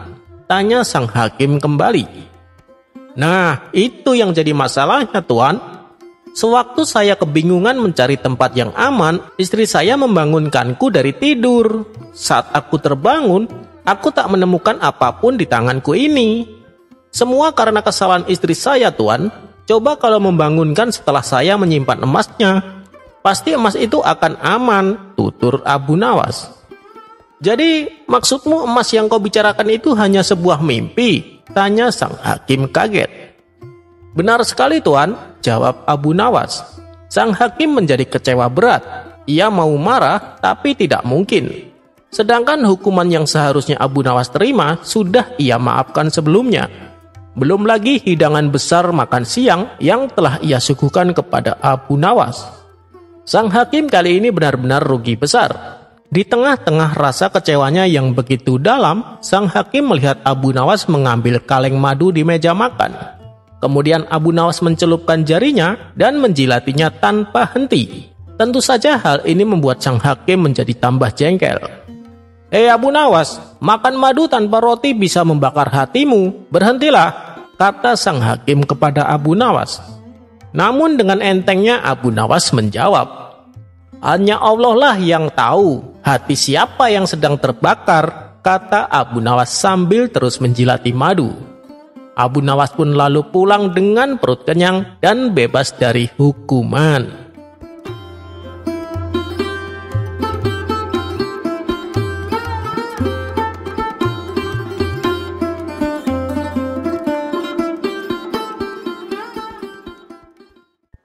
Tanya sang hakim kembali. Nah, itu yang jadi masalahnya Tuan. Sewaktu saya kebingungan mencari tempat yang aman, istri saya membangunkanku dari tidur. Saat aku terbangun, aku tak menemukan apapun di tanganku ini. Semua karena kesalahan istri saya, Tuan. Coba kalau membangunkan setelah saya menyimpan emasnya, pasti emas itu akan aman, tutur Abu Nawas. Jadi, maksudmu emas yang kau bicarakan itu hanya sebuah mimpi? Tanya sang hakim kaget. Benar sekali Tuan, jawab Abu Nawas. Sang hakim menjadi kecewa berat. Ia mau marah, tapi tidak mungkin. Sedangkan hukuman yang seharusnya Abu Nawas terima, sudah ia maafkan sebelumnya. Belum lagi hidangan besar makan siang yang telah ia suguhkan kepada Abu Nawas. Sang hakim kali ini benar-benar rugi besar. Di tengah-tengah rasa kecewanya yang begitu dalam, sang hakim melihat Abu Nawas mengambil kaleng madu di meja makan. Kemudian Abu Nawas mencelupkan jarinya dan menjilatinya tanpa henti. Tentu saja hal ini membuat sang hakim menjadi tambah jengkel. "Hei Abu Nawas, makan madu tanpa roti bisa membakar hatimu. Berhentilah," kata sang hakim kepada Abu Nawas. Namun dengan entengnya Abu Nawas menjawab, "Hanya Allah lah yang tahu hati siapa yang sedang terbakar," kata Abu Nawas sambil terus menjilati madu. Abu Nawas pun lalu pulang dengan perut kenyang dan bebas dari hukuman.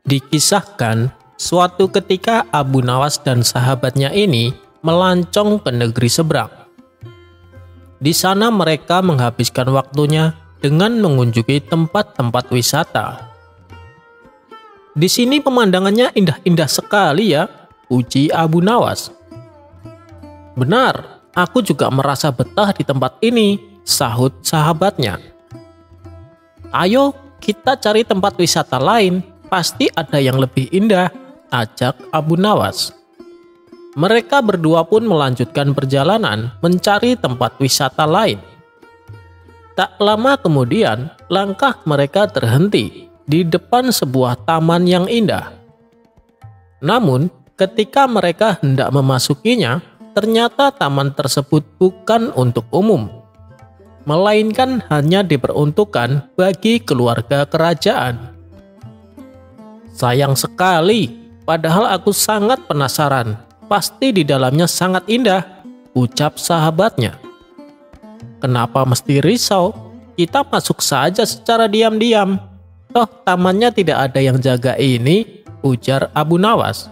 Dikisahkan, suatu ketika Abu Nawas dan sahabatnya ini melancong ke negeri seberang. Di sana mereka menghabiskan waktunya dengan mengunjungi tempat-tempat wisata. "Di sini pemandangannya indah-indah sekali ya," puji Abu Nawas. "Benar, aku juga merasa betah di tempat ini," sahut sahabatnya. "Ayo kita cari tempat wisata lain, pasti ada yang lebih indah," ajak Abu Nawas. Mereka berdua pun melanjutkan perjalanan mencari tempat wisata lain. Tak lama kemudian, langkah mereka terhenti di depan sebuah taman yang indah. Namun, ketika mereka hendak memasukinya, ternyata taman tersebut bukan untuk umum, melainkan hanya diperuntukkan bagi keluarga kerajaan. "Sayang sekali, padahal aku sangat penasaran. Pasti di dalamnya sangat indah," ucap sahabatnya. "Kenapa mesti risau? Kita masuk saja secara diam-diam. Toh tamannya tidak ada yang jaga ini," ujar Abu Nawas.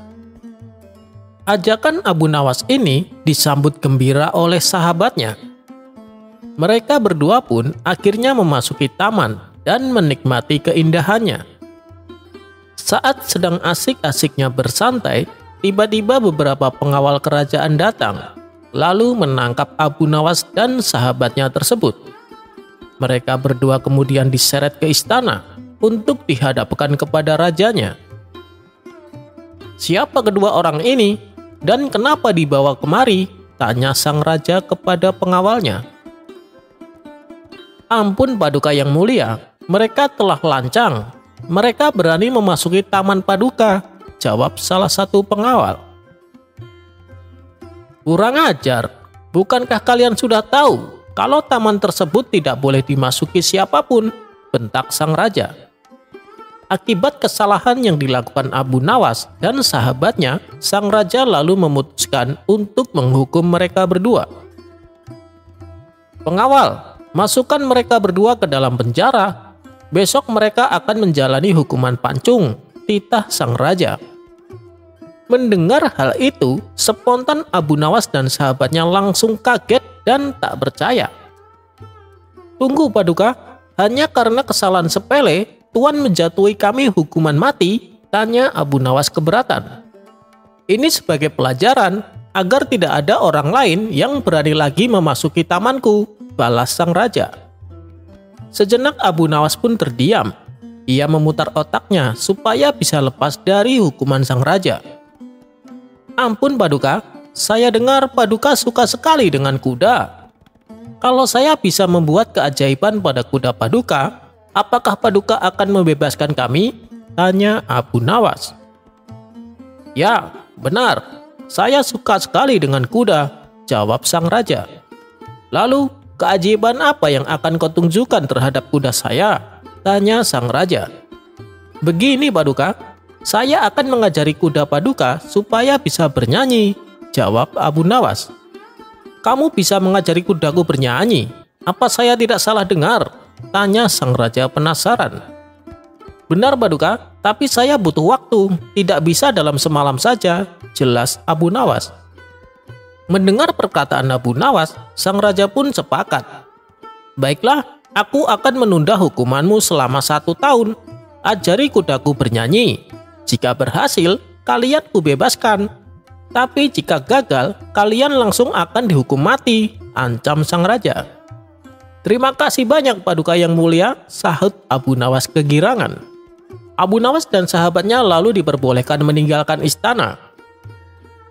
Ajakan Abu Nawas ini disambut gembira oleh sahabatnya. Mereka berdua pun akhirnya memasuki taman dan menikmati keindahannya. Saat sedang asik-asiknya bersantai, tiba-tiba beberapa pengawal kerajaan datang, lalu menangkap Abu Nawas dan sahabatnya tersebut. Mereka berdua kemudian diseret ke istana untuk dihadapkan kepada rajanya. "Siapa kedua orang ini dan kenapa dibawa kemari?" tanya sang raja kepada pengawalnya. "Ampun Paduka yang mulia, mereka telah lancang. Mereka berani memasuki taman Paduka," jawab salah satu pengawal. "Kurang ajar, bukankah kalian sudah tahu kalau taman tersebut tidak boleh dimasuki siapapun?" bentak sang raja. Akibat kesalahan yang dilakukan Abu Nawas dan sahabatnya, sang raja lalu memutuskan untuk menghukum mereka berdua. "Pengawal, masukkan mereka berdua ke dalam penjara. Besok mereka akan menjalani hukuman pancung," titah sang raja. Mendengar hal itu, spontan Abu Nawas dan sahabatnya langsung kaget dan tak percaya. "Tunggu Paduka, hanya karena kesalahan sepele, Tuan menjatuhi kami hukuman mati?" tanya Abu Nawas keberatan. "Ini sebagai pelajaran agar tidak ada orang lain yang berani lagi memasuki tamanku," balas sang raja. Sejenak Abu Nawas pun terdiam. Ia memutar otaknya supaya bisa lepas dari hukuman sang raja. "Ampun Paduka, saya dengar Paduka suka sekali dengan kuda. Kalau saya bisa membuat keajaiban pada kuda Paduka, apakah Paduka akan membebaskan kami?" tanya Abu Nawas. "Ya, benar. Saya suka sekali dengan kuda," jawab sang raja. "Lalu, keajaiban apa yang akan kau tunjukkan terhadap kuda saya?" tanya sang raja. "Begini Paduka, saya akan mengajari kuda Paduka supaya bisa bernyanyi," jawab Abu Nawas. "Kamu bisa mengajari kudaku bernyanyi? Apa saya tidak salah dengar?" tanya sang raja penasaran. "Benar Paduka, tapi saya butuh waktu, tidak bisa dalam semalam saja," jelas Abu Nawas. Mendengar perkataan Abu Nawas, sang raja pun sepakat. "Baiklah, aku akan menunda hukumanmu selama 1 tahun. Ajari kudaku bernyanyi. Jika berhasil, kalian kubebaskan. Tapi jika gagal, kalian langsung akan dihukum mati, ancam sang raja. Terima kasih banyak Paduka yang mulia, sahut Abu Nawas kegirangan. Abu Nawas dan sahabatnya lalu diperbolehkan meninggalkan istana.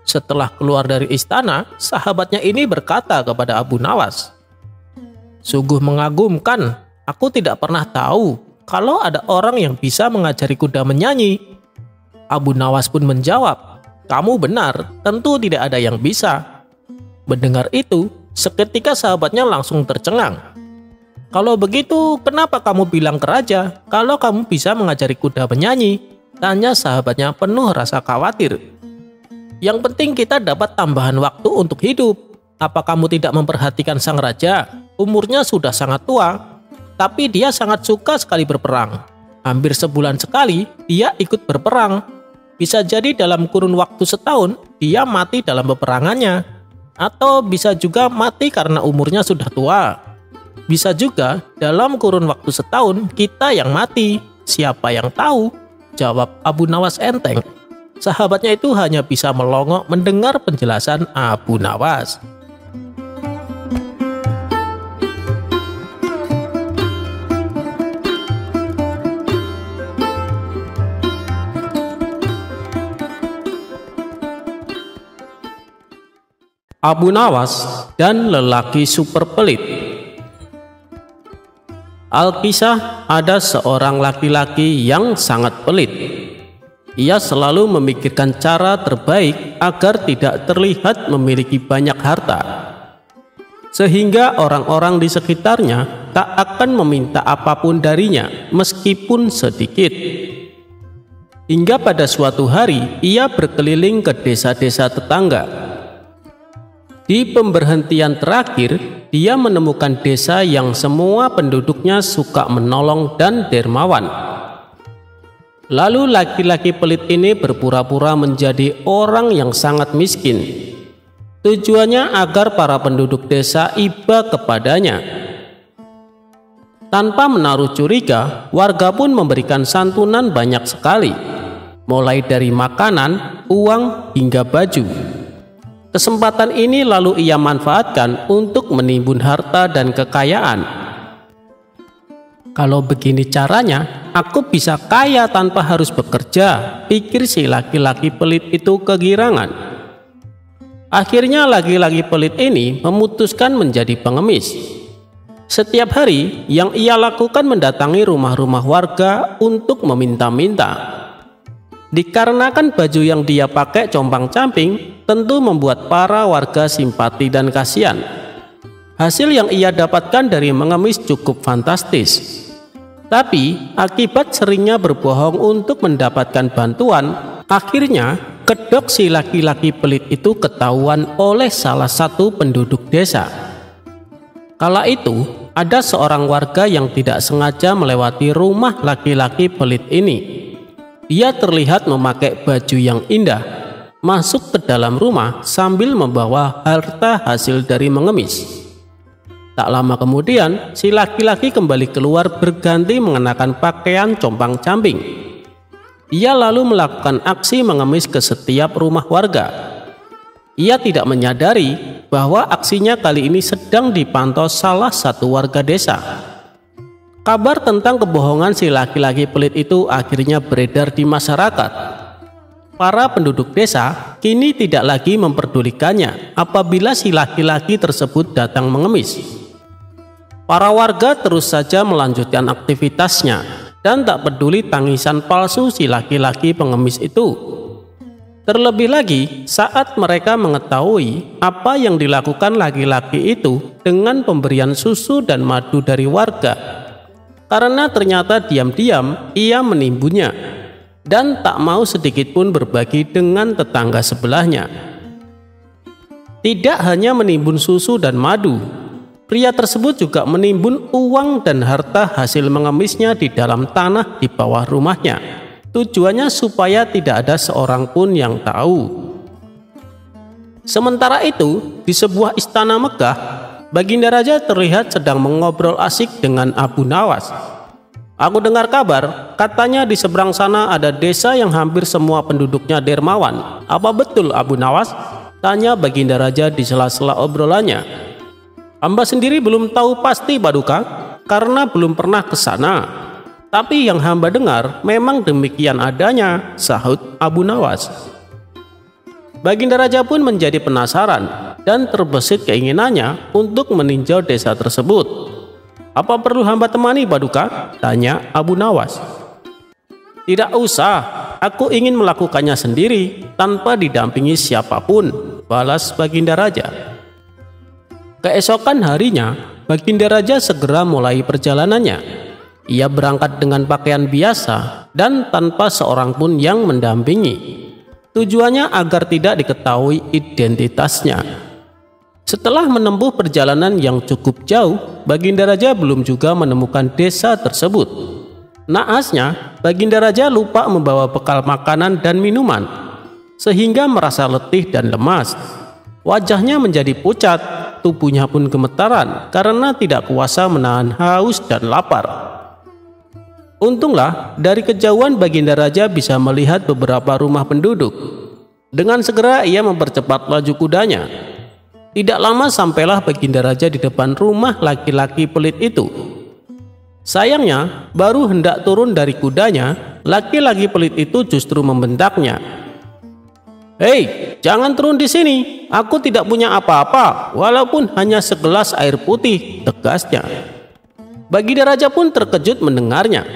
Setelah keluar dari istana, sahabatnya ini berkata kepada Abu Nawas, "Sungguh mengagumkan, aku tidak pernah tahu kalau ada orang yang bisa mengajari kuda menyanyi." Abu Nawas pun menjawab, "Kamu benar, tentu tidak ada yang bisa." Mendengar itu, seketika sahabatnya langsung tercengang. "Kalau begitu, kenapa kamu bilang ke raja kalau kamu bisa mengajari kuda menyanyi?" tanya sahabatnya penuh rasa khawatir. "Yang penting kita dapat tambahan waktu untuk hidup. Apa kamu tidak memperhatikan sang raja? Umurnya sudah sangat tua, tapi dia sangat suka sekali berperang. Hampir sebulan sekali dia ikut berperang. Bisa jadi dalam kurun waktu setahun dia mati dalam peperangannya, atau bisa juga mati karena umurnya sudah tua. Bisa juga dalam kurun waktu setahun kita yang mati. Siapa yang tahu?" jawab Abu Nawas enteng. Sahabatnya itu hanya bisa melongo mendengar penjelasan Abu Nawas. Abu Nawas dan lelaki super pelit. Alkisah, ada seorang laki-laki yang sangat pelit. Ia selalu memikirkan cara terbaik agar tidak terlihat memiliki banyak harta, sehingga orang-orang di sekitarnya tak akan meminta apapun darinya meskipun sedikit. Hingga pada suatu hari ia berkeliling ke desa-desa tetangga. Di pemberhentian terakhir, dia menemukan desa yang semua penduduknya suka menolong dan dermawan. Lalu laki-laki pelit ini berpura-pura menjadi orang yang sangat miskin. Tujuannya agar para penduduk desa iba kepadanya. Tanpa menaruh curiga, warga pun memberikan santunan banyak sekali, mulai dari makanan, uang, hingga baju. Kesempatan ini lalu ia manfaatkan untuk menimbun harta dan kekayaan. "Kalau begini caranya, aku bisa kaya tanpa harus bekerja," pikir si laki-laki pelit itu kegirangan. Akhirnya laki-laki pelit ini memutuskan menjadi pengemis. Setiap hari yang ia lakukan mendatangi rumah-rumah warga untuk meminta-minta. Dikarenakan baju yang dia pakai compang-camping, tentu membuat para warga simpati dan kasihan. Hasil yang ia dapatkan dari mengemis cukup fantastis. Tapi akibat seringnya berbohong untuk mendapatkan bantuan, akhirnya kedok si laki-laki pelit itu ketahuan oleh salah satu penduduk desa. Kala itu ada seorang warga yang tidak sengaja melewati rumah laki-laki pelit ini. Dia terlihat memakai baju yang indah, masuk ke dalam rumah sambil membawa harta hasil dari mengemis. Tak lama kemudian, si laki-laki kembali keluar berganti mengenakan pakaian compang-camping. Ia lalu melakukan aksi mengemis ke setiap rumah warga. Ia tidak menyadari bahwa aksinya kali ini sedang dipantau salah satu warga desa. Kabar tentang kebohongan si laki-laki pelit itu akhirnya beredar di masyarakat. Para penduduk desa kini tidak lagi memperdulikannya apabila si laki-laki tersebut datang mengemis. Para warga terus saja melanjutkan aktivitasnya dan tak peduli tangisan palsu si laki-laki pengemis itu. Terlebih lagi saat mereka mengetahui apa yang dilakukan laki-laki itu dengan pemberian susu dan madu dari warga, karena ternyata diam-diam ia menimbunnya dan tak mau sedikit pun berbagi dengan tetangga sebelahnya. Tidak hanya menimbun susu dan madu, pria tersebut juga menimbun uang dan harta hasil mengemisnya di dalam tanah di bawah rumahnya. Tujuannya supaya tidak ada seorang pun yang tahu. Sementara itu, di sebuah istana megah, Baginda Raja terlihat sedang mengobrol asik dengan Abu Nawas. Aku dengar kabar, katanya di seberang sana ada desa yang hampir semua penduduknya dermawan. Apa betul Abu Nawas? Tanya Baginda Raja di sela-sela obrolannya. Hamba sendiri belum tahu pasti Paduka, karena belum pernah ke sana. Tapi yang hamba dengar memang demikian adanya, sahut Abu Nawas. Baginda Raja pun menjadi penasaran dan terbesit keinginannya untuk meninjau desa tersebut. Apa perlu hamba temani Paduka? Tanya Abu Nawas. Tidak usah, aku ingin melakukannya sendiri tanpa didampingi siapapun, balas Baginda Raja. Keesokan harinya, Baginda Raja segera mulai perjalanannya. Ia berangkat dengan pakaian biasa dan tanpa seorang pun yang mendampingi. Tujuannya agar tidak diketahui identitasnya. Setelah menempuh perjalanan yang cukup jauh, Baginda Raja belum juga menemukan desa tersebut. Naasnya, Baginda Raja lupa membawa bekal makanan dan minuman, sehingga merasa letih dan lemas. Wajahnya menjadi pucat, tubuhnya pun gemetaran karena tidak kuasa menahan haus dan lapar. Untunglah, dari kejauhan Baginda Raja bisa melihat beberapa rumah penduduk. Dengan segera ia mempercepat laju kudanya. Tidak lama sampailah Baginda Raja di depan rumah laki-laki pelit itu. Sayangnya, baru hendak turun dari kudanya, laki-laki pelit itu justru membentaknya. "Hei, jangan turun di sini. Aku tidak punya apa-apa, walaupun hanya segelas air putih," tegasnya. Baginda Raja pun terkejut mendengarnya.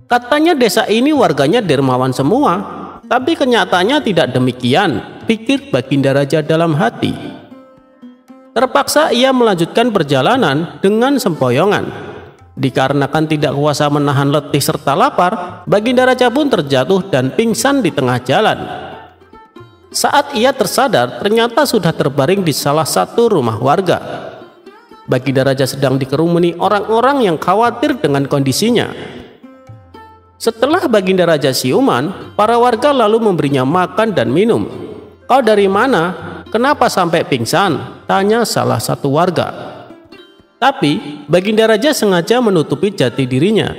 Katanya desa ini warganya dermawan semua, tapi kenyataannya tidak demikian, pikir Baginda Raja dalam hati. Terpaksa ia melanjutkan perjalanan dengan sempoyongan. Dikarenakan tidak kuasa menahan letih serta lapar, Baginda Raja pun terjatuh dan pingsan di tengah jalan. Saat ia tersadar, ternyata sudah terbaring di salah satu rumah warga. Baginda Raja sedang dikerumuni orang-orang yang khawatir dengan kondisinya. Setelah Baginda Raja siuman, para warga lalu memberinya makan dan minum. "Kau dari mana? Kenapa sampai pingsan?" tanya salah satu warga. Tapi Baginda Raja sengaja menutupi jati dirinya.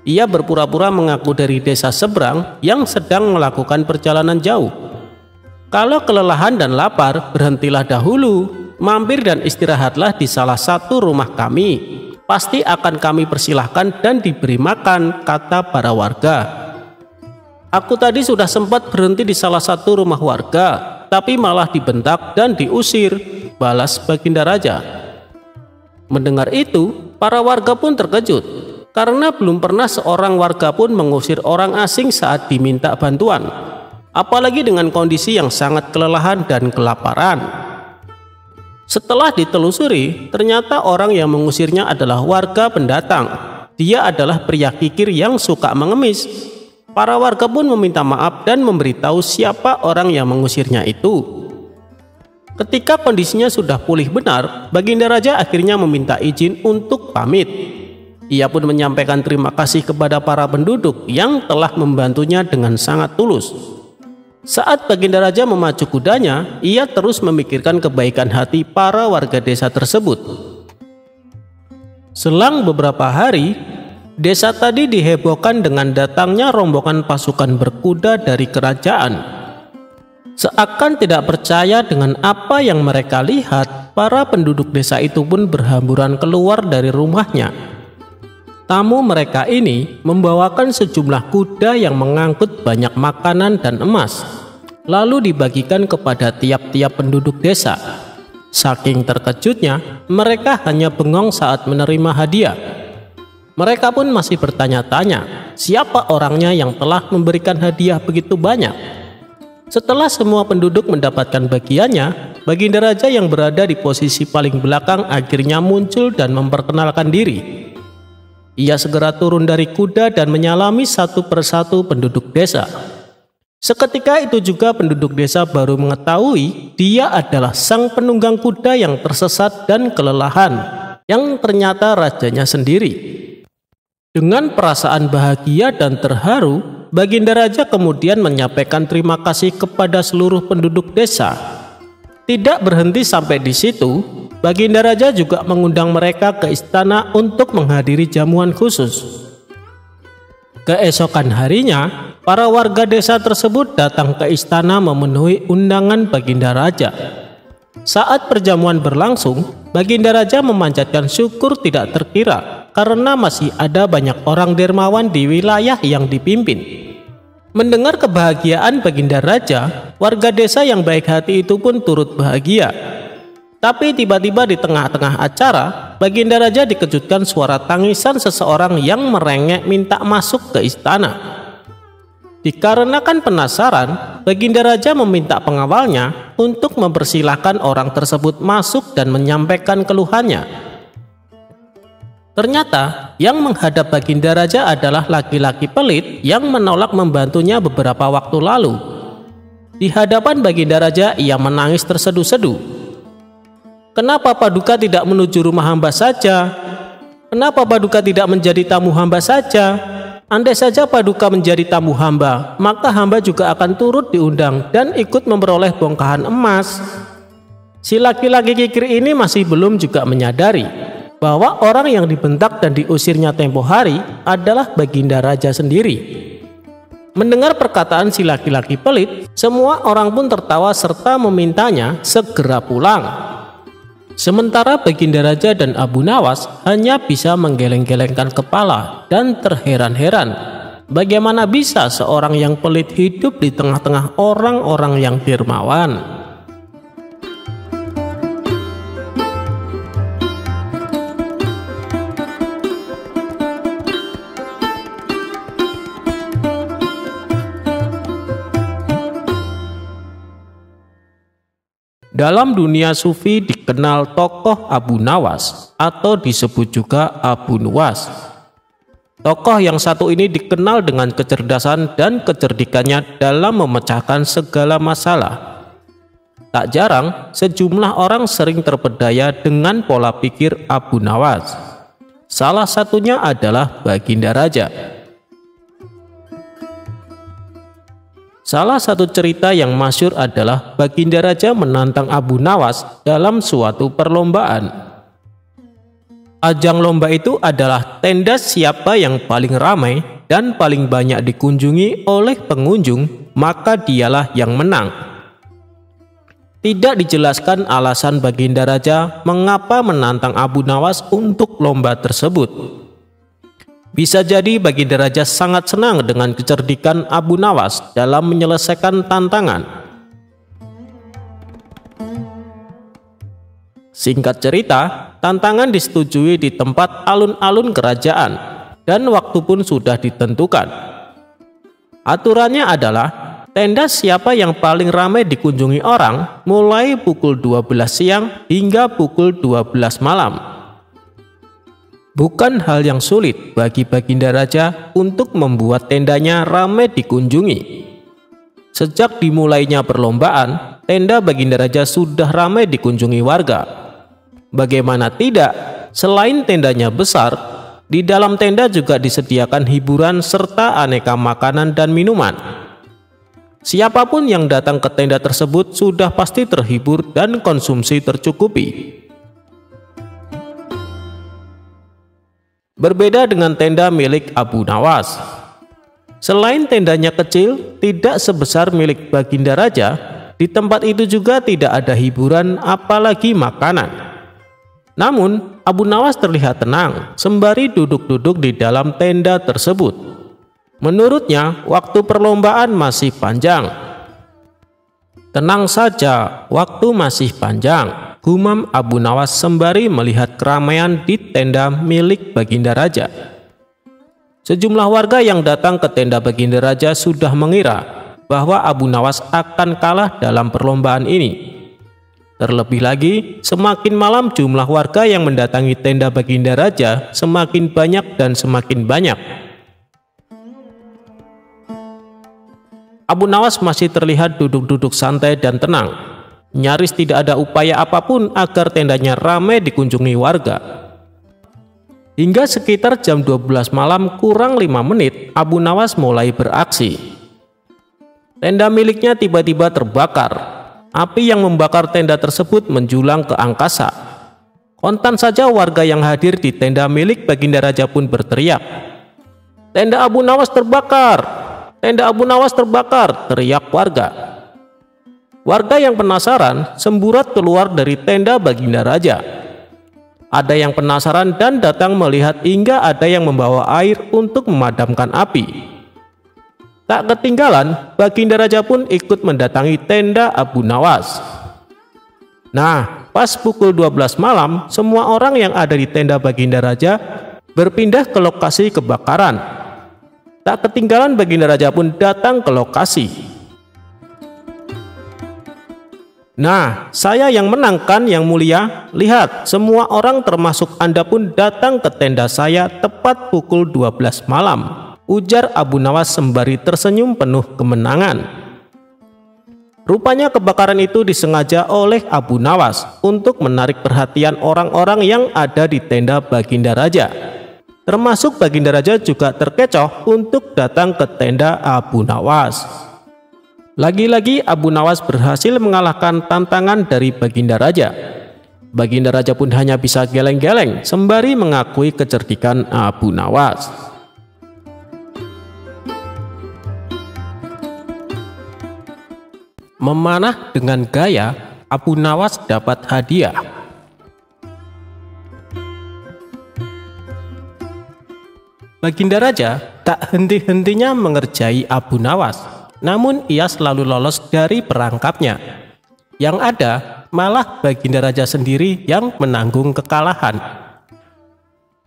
Ia berpura-pura mengaku dari desa seberang yang sedang melakukan perjalanan jauh. "Kalau kelelahan dan lapar, berhentilah dahulu, mampir dan istirahatlah di salah satu rumah kami. Pasti akan kami persilahkan dan diberi makan," kata para warga. "Aku tadi sudah sempat berhenti di salah satu rumah warga, tapi malah dibentak dan diusir," balas Baginda Raja. Mendengar itu, para warga pun terkejut, karena belum pernah seorang warga pun mengusir orang asing saat diminta bantuan, apalagi dengan kondisi yang sangat kelelahan dan kelaparan. Setelah ditelusuri, ternyata orang yang mengusirnya adalah warga pendatang. Dia adalah pria kikir yang suka mengemis. Para warga pun meminta maaf dan memberitahu siapa orang yang mengusirnya itu. Ketika kondisinya sudah pulih benar, Baginda Raja akhirnya meminta izin untuk pamit. Ia pun menyampaikan terima kasih kepada para penduduk yang telah membantunya dengan sangat tulus. Saat Baginda Raja memacu kudanya, ia terus memikirkan kebaikan hati para warga desa tersebut. Selang beberapa hari, desa tadi dihebohkan dengan datangnya rombongan pasukan berkuda dari kerajaan. Seakan tidak percaya dengan apa yang mereka lihat, para penduduk desa itu pun berhamburan keluar dari rumahnya. Tamu mereka ini membawakan sejumlah kuda yang mengangkut banyak makanan dan emas, lalu dibagikan kepada tiap-tiap penduduk desa. Saking terkejutnya, mereka hanya bengong saat menerima hadiah. Mereka pun masih bertanya-tanya, siapa orangnya yang telah memberikan hadiah begitu banyak. Setelah semua penduduk mendapatkan bagiannya, Baginda Raja yang berada di posisi paling belakang akhirnya muncul dan memperkenalkan diri. Ia segera turun dari kuda dan menyalami satu persatu penduduk desa. Seketika itu juga penduduk desa baru mengetahui dia adalah sang penunggang kuda yang tersesat dan kelelahan, yang ternyata rajanya sendiri. Dengan perasaan bahagia dan terharu, Baginda Raja kemudian menyampaikan terima kasih kepada seluruh penduduk desa. Tidak berhenti sampai di situ, Baginda Raja juga mengundang mereka ke istana untuk menghadiri jamuan khusus. Keesokan harinya, para warga desa tersebut datang ke istana memenuhi undangan Baginda Raja. Saat perjamuan berlangsung, Baginda Raja memanjatkan syukur tidak terkira karena masih ada banyak orang dermawan di wilayah yang dipimpin. Mendengar kebahagiaan Baginda Raja, warga desa yang baik hati itu pun turut bahagia. Tapi tiba-tiba di tengah-tengah acara, Baginda Raja dikejutkan suara tangisan seseorang yang merengek minta masuk ke istana. Dikarenakan penasaran, Baginda Raja meminta pengawalnya untuk mempersilahkan orang tersebut masuk dan menyampaikan keluhannya. Ternyata yang menghadap Baginda Raja adalah laki-laki pelit yang menolak membantunya beberapa waktu lalu. Di hadapan Baginda Raja, ia menangis terseduh-seduh. "Kenapa Paduka tidak menuju rumah hamba saja? Kenapa Paduka tidak menjadi tamu hamba saja? Andai saja Paduka menjadi tamu hamba, maka hamba juga akan turut diundang dan ikut memperoleh bongkahan emas." Si laki-laki kikir ini masih belum juga menyadari bahwa orang yang dibentak dan diusirnya tempo hari adalah Baginda Raja sendiri. Mendengar perkataan si laki-laki pelit, semua orang pun tertawa serta memintanya segera pulang. Sementara Baginda Raja dan Abu Nawas hanya bisa menggeleng-gelengkan kepala dan terheran-heran. Bagaimana bisa seorang yang pelit hidup di tengah-tengah orang-orang yang dermawan? Dalam dunia sufi dikenal tokoh Abu Nawas atau disebut juga Abu Nuwas. Tokoh yang satu ini dikenal dengan kecerdasan dan kecerdikannya dalam memecahkan segala masalah. Tak jarang sejumlah orang sering terpedaya dengan pola pikir Abu Nawas. Salah satunya adalah Baginda Raja. Salah satu cerita yang masyhur adalah Baginda Raja menantang Abu Nawas dalam suatu perlombaan. Ajang lomba itu adalah tenda siapa yang paling ramai dan paling banyak dikunjungi oleh pengunjung, maka dialah yang menang. Tidak dijelaskan alasan Baginda Raja mengapa menantang Abu Nawas untuk lomba tersebut. Bisa jadi Baginda Raja sangat senang dengan kecerdikan Abu Nawas dalam menyelesaikan tantangan. Singkat cerita, tantangan disetujui di tempat alun-alun kerajaan dan waktu pun sudah ditentukan. Aturannya adalah tenda siapa yang paling ramai dikunjungi orang mulai pukul 12 siang hingga pukul 12 malam. Bukan hal yang sulit bagi Baginda Raja untuk membuat tendanya ramai dikunjungi. Sejak dimulainya perlombaan, tenda Baginda Raja sudah ramai dikunjungi warga. Bagaimana tidak, selain tendanya besar, di dalam tenda juga disediakan hiburan serta aneka makanan dan minuman. Siapapun yang datang ke tenda tersebut sudah pasti terhibur dan konsumsi tercukupi. Berbeda dengan tenda milik Abu Nawas. Selain tendanya kecil, tidak sebesar milik Baginda Raja, di tempat itu juga tidak ada hiburan apalagi makanan. Namun, Abu Nawas terlihat tenang sembari duduk-duduk di dalam tenda tersebut. Menurutnya, waktu perlombaan masih panjang. "Tenang saja, waktu masih panjang," gumam Abu Nawas sembari melihat keramaian di tenda milik Baginda Raja. Sejumlah warga yang datang ke tenda Baginda Raja sudah mengira bahwa Abu Nawas akan kalah dalam perlombaan ini. Terlebih lagi, semakin malam jumlah warga yang mendatangi tenda Baginda Raja semakin banyak dan semakin banyak. Abu Nawas masih terlihat duduk-duduk santai dan tenang. Nyaris tidak ada upaya apapun agar tendanya ramai dikunjungi warga. Hingga sekitar jam 12 malam kurang 5 menit, Abu Nawas mulai beraksi. Tenda miliknya tiba-tiba terbakar. Api yang membakar tenda tersebut menjulang ke angkasa. Kontan saja warga yang hadir di tenda milik Baginda Raja pun berteriak. Tenda Abu Nawas terbakar! Tenda Abu Nawas terbakar!" teriak warga. Warga yang penasaran semburat keluar dari tenda Baginda Raja. Ada yang penasaran dan datang melihat hingga ada yang membawa air untuk memadamkan api. Tak ketinggalan, Baginda Raja pun ikut mendatangi tenda Abu Nawas. Nah, pas pukul 12 malam, semua orang yang ada di tenda Baginda Raja berpindah ke lokasi kebakaran. Tak ketinggalan, Baginda Raja pun datang ke lokasi. Nah, saya yang menang kan yang mulia? Lihat, semua orang termasuk Anda pun datang ke tenda saya tepat pukul 12 malam, ujar Abu Nawas sembari tersenyum penuh kemenangan. Rupanya kebakaran itu disengaja oleh Abu Nawas untuk menarik perhatian orang-orang yang ada di tenda Baginda Raja. Termasuk Baginda Raja juga terkecoh untuk datang ke tenda Abu Nawas. Lagi-lagi Abu Nawas berhasil mengalahkan tantangan dari Baginda Raja. Baginda Raja pun hanya bisa geleng-geleng sembari mengakui kecerdikan Abu Nawas. Memanah dengan gaya, Abu Nawas dapat hadiah. Baginda Raja tak henti-hentinya mengerjai Abu Nawas, namun ia selalu lolos dari perangkapnya. Yang ada, malah Baginda Raja sendiri yang menanggung kekalahan.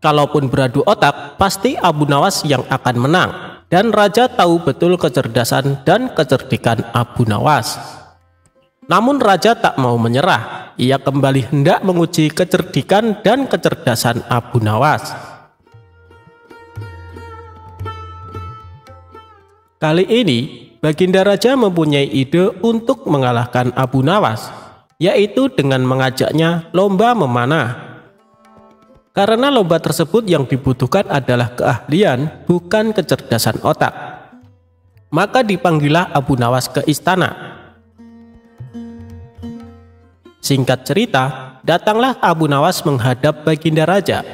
Kalaupun beradu otak, pasti Abu Nawas yang akan menang. Dan Raja tahu betul kecerdasan dan kecerdikan Abu Nawas. Namun Raja tak mau menyerah. Ia kembali hendak menguji kecerdikan dan kecerdasan Abu Nawas. Kali ini, Baginda Raja mempunyai ide untuk mengalahkan Abu Nawas, yaitu dengan mengajaknya lomba memanah. Karena lomba tersebut yang dibutuhkan adalah keahlian, bukan kecerdasan otak. Maka dipanggillah Abu Nawas ke istana. Singkat cerita, datanglah Abu Nawas menghadap Baginda Raja.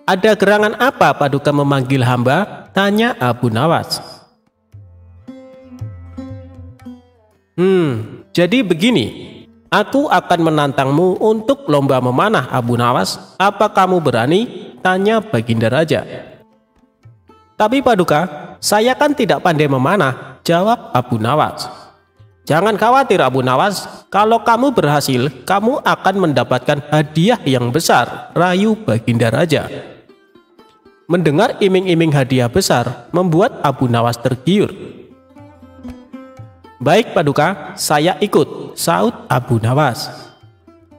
"Ada gerangan apa Paduka memanggil hamba?" tanya Abu Nawas. Jadi begini. Aku akan menantangmu untuk lomba memanah, Abu Nawas. Apa kamu berani? Tanya Baginda Raja. Tapi Paduka, saya kan tidak pandai memanah, jawab Abu Nawas. Jangan khawatir Abu Nawas, kalau kamu berhasil, kamu akan mendapatkan hadiah yang besar, rayu Baginda Raja. Mendengar iming-iming hadiah besar, membuat Abu Nawas tergiur. "Baik Paduka, saya ikut," saut Abu Nawas.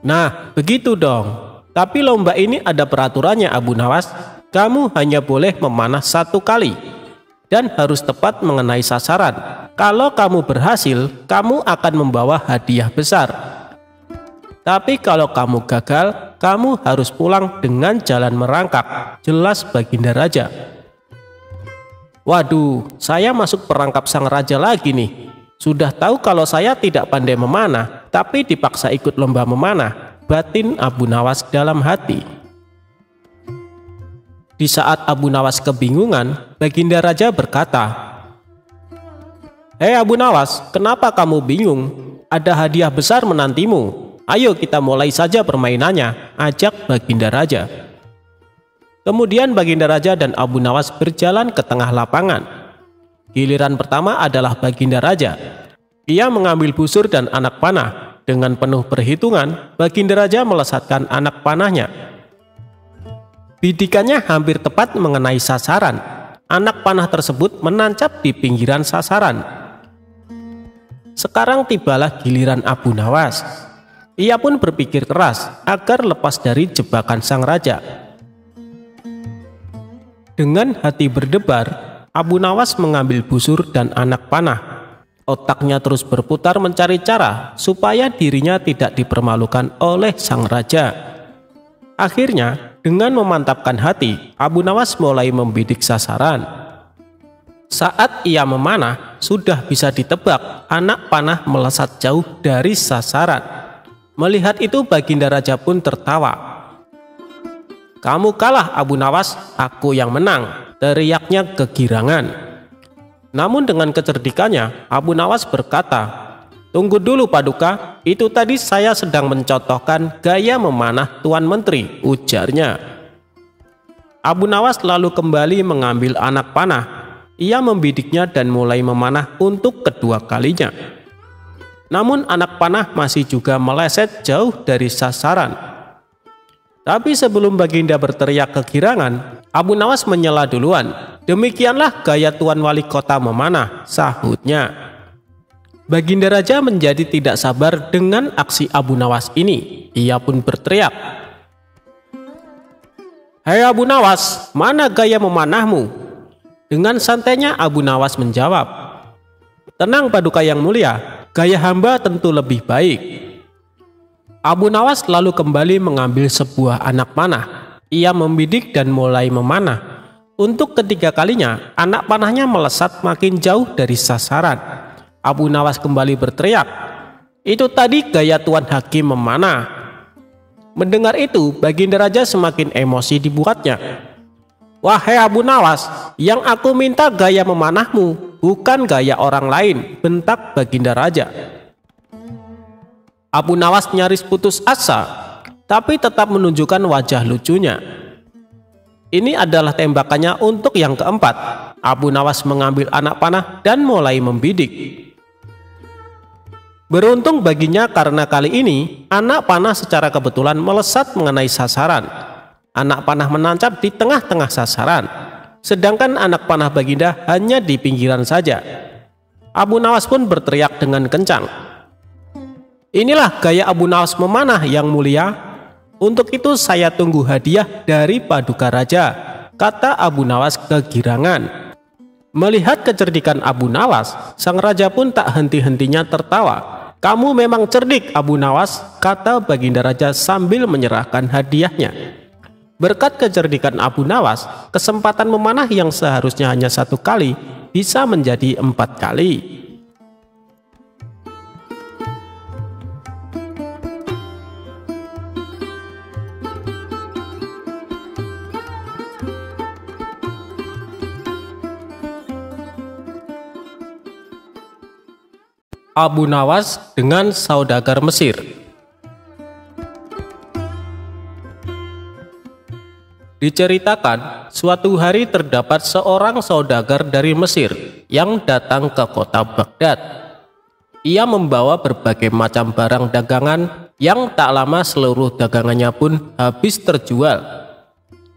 "Nah, begitu dong. Tapi lomba ini ada peraturannya Abu Nawas. Kamu hanya boleh memanah 1 kali dan harus tepat mengenai sasaran. Kalau kamu berhasil, kamu akan membawa hadiah besar. Tapi kalau kamu gagal, kamu harus pulang dengan jalan merangkak," jelas Baginda Raja. "Waduh, saya masuk perangkap sang raja lagi nih. Sudah tahu kalau saya tidak pandai memanah, tapi dipaksa ikut lomba memanah," batin Abu Nawas dalam hati. Di saat Abu Nawas kebingungan, Baginda Raja berkata, "Hei Abu Nawas, kenapa kamu bingung? Ada hadiah besar menantimu. Ayo kita mulai saja permainannya," ajak Baginda Raja. Kemudian Baginda Raja dan Abu Nawas berjalan ke tengah lapangan. Giliran pertama adalah Baginda Raja. Ia mengambil busur dan anak panah. Dengan penuh perhitungan, Baginda Raja melesatkan anak panahnya. Bidikannya hampir tepat mengenai sasaran. Anak panah tersebut menancap di pinggiran sasaran. Sekarang tibalah giliran Abu Nawas. Ia pun berpikir keras agar lepas dari jebakan sang raja. Dengan hati berdebar, Abu Nawas mengambil busur dan anak panah. Otaknya terus berputar mencari cara supaya dirinya tidak dipermalukan oleh sang raja. Akhirnya, dengan memantapkan hati, Abu Nawas mulai membidik sasaran. Saat ia memanah, sudah bisa ditebak anak panah melesat jauh dari sasaran. Melihat itu, Baginda Raja pun tertawa. "Kamu kalah Abu Nawas, aku yang menang," teriaknya kegirangan. Namun dengan kecerdikannya, Abu Nawas berkata, "Tunggu dulu Paduka, itu tadi saya sedang mencontohkan gaya memanah Tuan Menteri," ujarnya. Abu Nawas lalu kembali mengambil anak panah. Ia membidiknya dan mulai memanah untuk kedua kalinya. Namun anak panah masih juga meleset jauh dari sasaran. Tapi sebelum Baginda berteriak kegirangan, Abu Nawas menyela duluan. "Demikianlah gaya Tuan Wali Kota memanah," sahutnya. Baginda Raja menjadi tidak sabar dengan aksi Abu Nawas ini. Ia pun berteriak, "Hei Abu Nawas, mana gaya memanahmu?" Dengan santainya Abu Nawas menjawab, "Tenang Paduka yang mulia, gaya hamba tentu lebih baik." Abu Nawas lalu kembali mengambil sebuah anak panah. Ia membidik dan mulai memanah. Untuk ketiga kalinya, anak panahnya melesat makin jauh dari sasaran. Abu Nawas kembali berteriak, "Itu tadi gaya Tuan Hakim memanah." Mendengar itu, Baginda Raja semakin emosi dibuatnya. "Wahai Abu Nawas, yang aku minta gaya memanahmu, bukan gaya orang lain," bentak Baginda Raja. Abu Nawas nyaris putus asa, tapi tetap menunjukkan wajah lucunya. Ini adalah tembakannya untuk yang keempat. Abu Nawas mengambil anak panah dan mulai membidik. Beruntung baginya karena kali ini anak panah secara kebetulan melesat mengenai sasaran. Anak panah menancap di tengah-tengah sasaran, sedangkan anak panah Baginda hanya di pinggiran saja. Abu Nawas pun berteriak dengan kencang, "Inilah gaya Abu Nawas memanah yang mulia. Untuk itu saya tunggu hadiah dari Paduka Raja," kata Abu Nawas kegirangan. Melihat kecerdikan Abu Nawas, sang raja pun tak henti-hentinya tertawa. "Kamu memang cerdik Abu Nawas," kata Baginda Raja sambil menyerahkan hadiahnya. Berkat kecerdikan Abu Nawas, kesempatan memanah yang seharusnya hanya 1 kali bisa menjadi 4 kali. Abu Nawas dengan saudagar Mesir. Diceritakan, suatu hari terdapat seorang saudagar dari Mesir yang datang ke kota Baghdad. Ia membawa berbagai macam barang dagangan yang tak lama seluruh dagangannya pun habis terjual.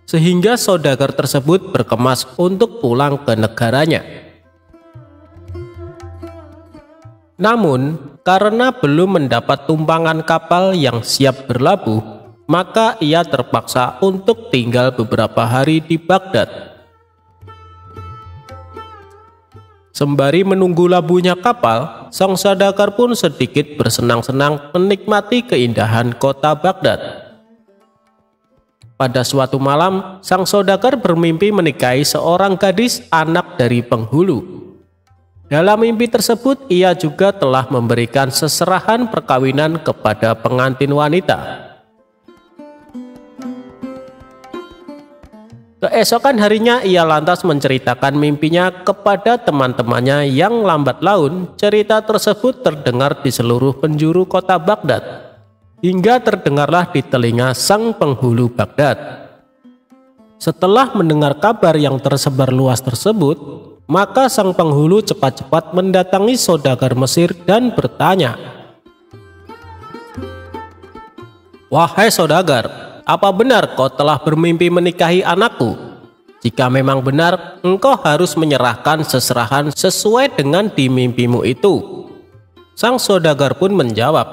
Sehingga saudagar tersebut berkemas untuk pulang ke negaranya. Namun, karena belum mendapat tumpangan kapal yang siap berlabuh, maka ia terpaksa untuk tinggal beberapa hari di Baghdad. Sembari menunggu labuhnya kapal, sang saudagar pun sedikit bersenang-senang menikmati keindahan kota Baghdad. Pada suatu malam, sang saudagar bermimpi menikahi seorang gadis anak dari penghulu. Dalam mimpi tersebut, ia juga telah memberikan seserahan perkawinan kepada pengantin wanita. Keesokan harinya, ia lantas menceritakan mimpinya kepada teman-temannya yang lambat laun. Cerita tersebut terdengar di seluruh penjuru kota Baghdad, hingga terdengarlah di telinga sang penghulu Baghdad. Setelah mendengar kabar yang tersebar luas tersebut, maka sang penghulu cepat-cepat mendatangi saudagar Mesir dan bertanya, "Wahai saudagar, apa benar kau telah bermimpi menikahi anakku? Jika memang benar, engkau harus menyerahkan seserahan sesuai dengan di mimpimu itu." Sang saudagar pun menjawab,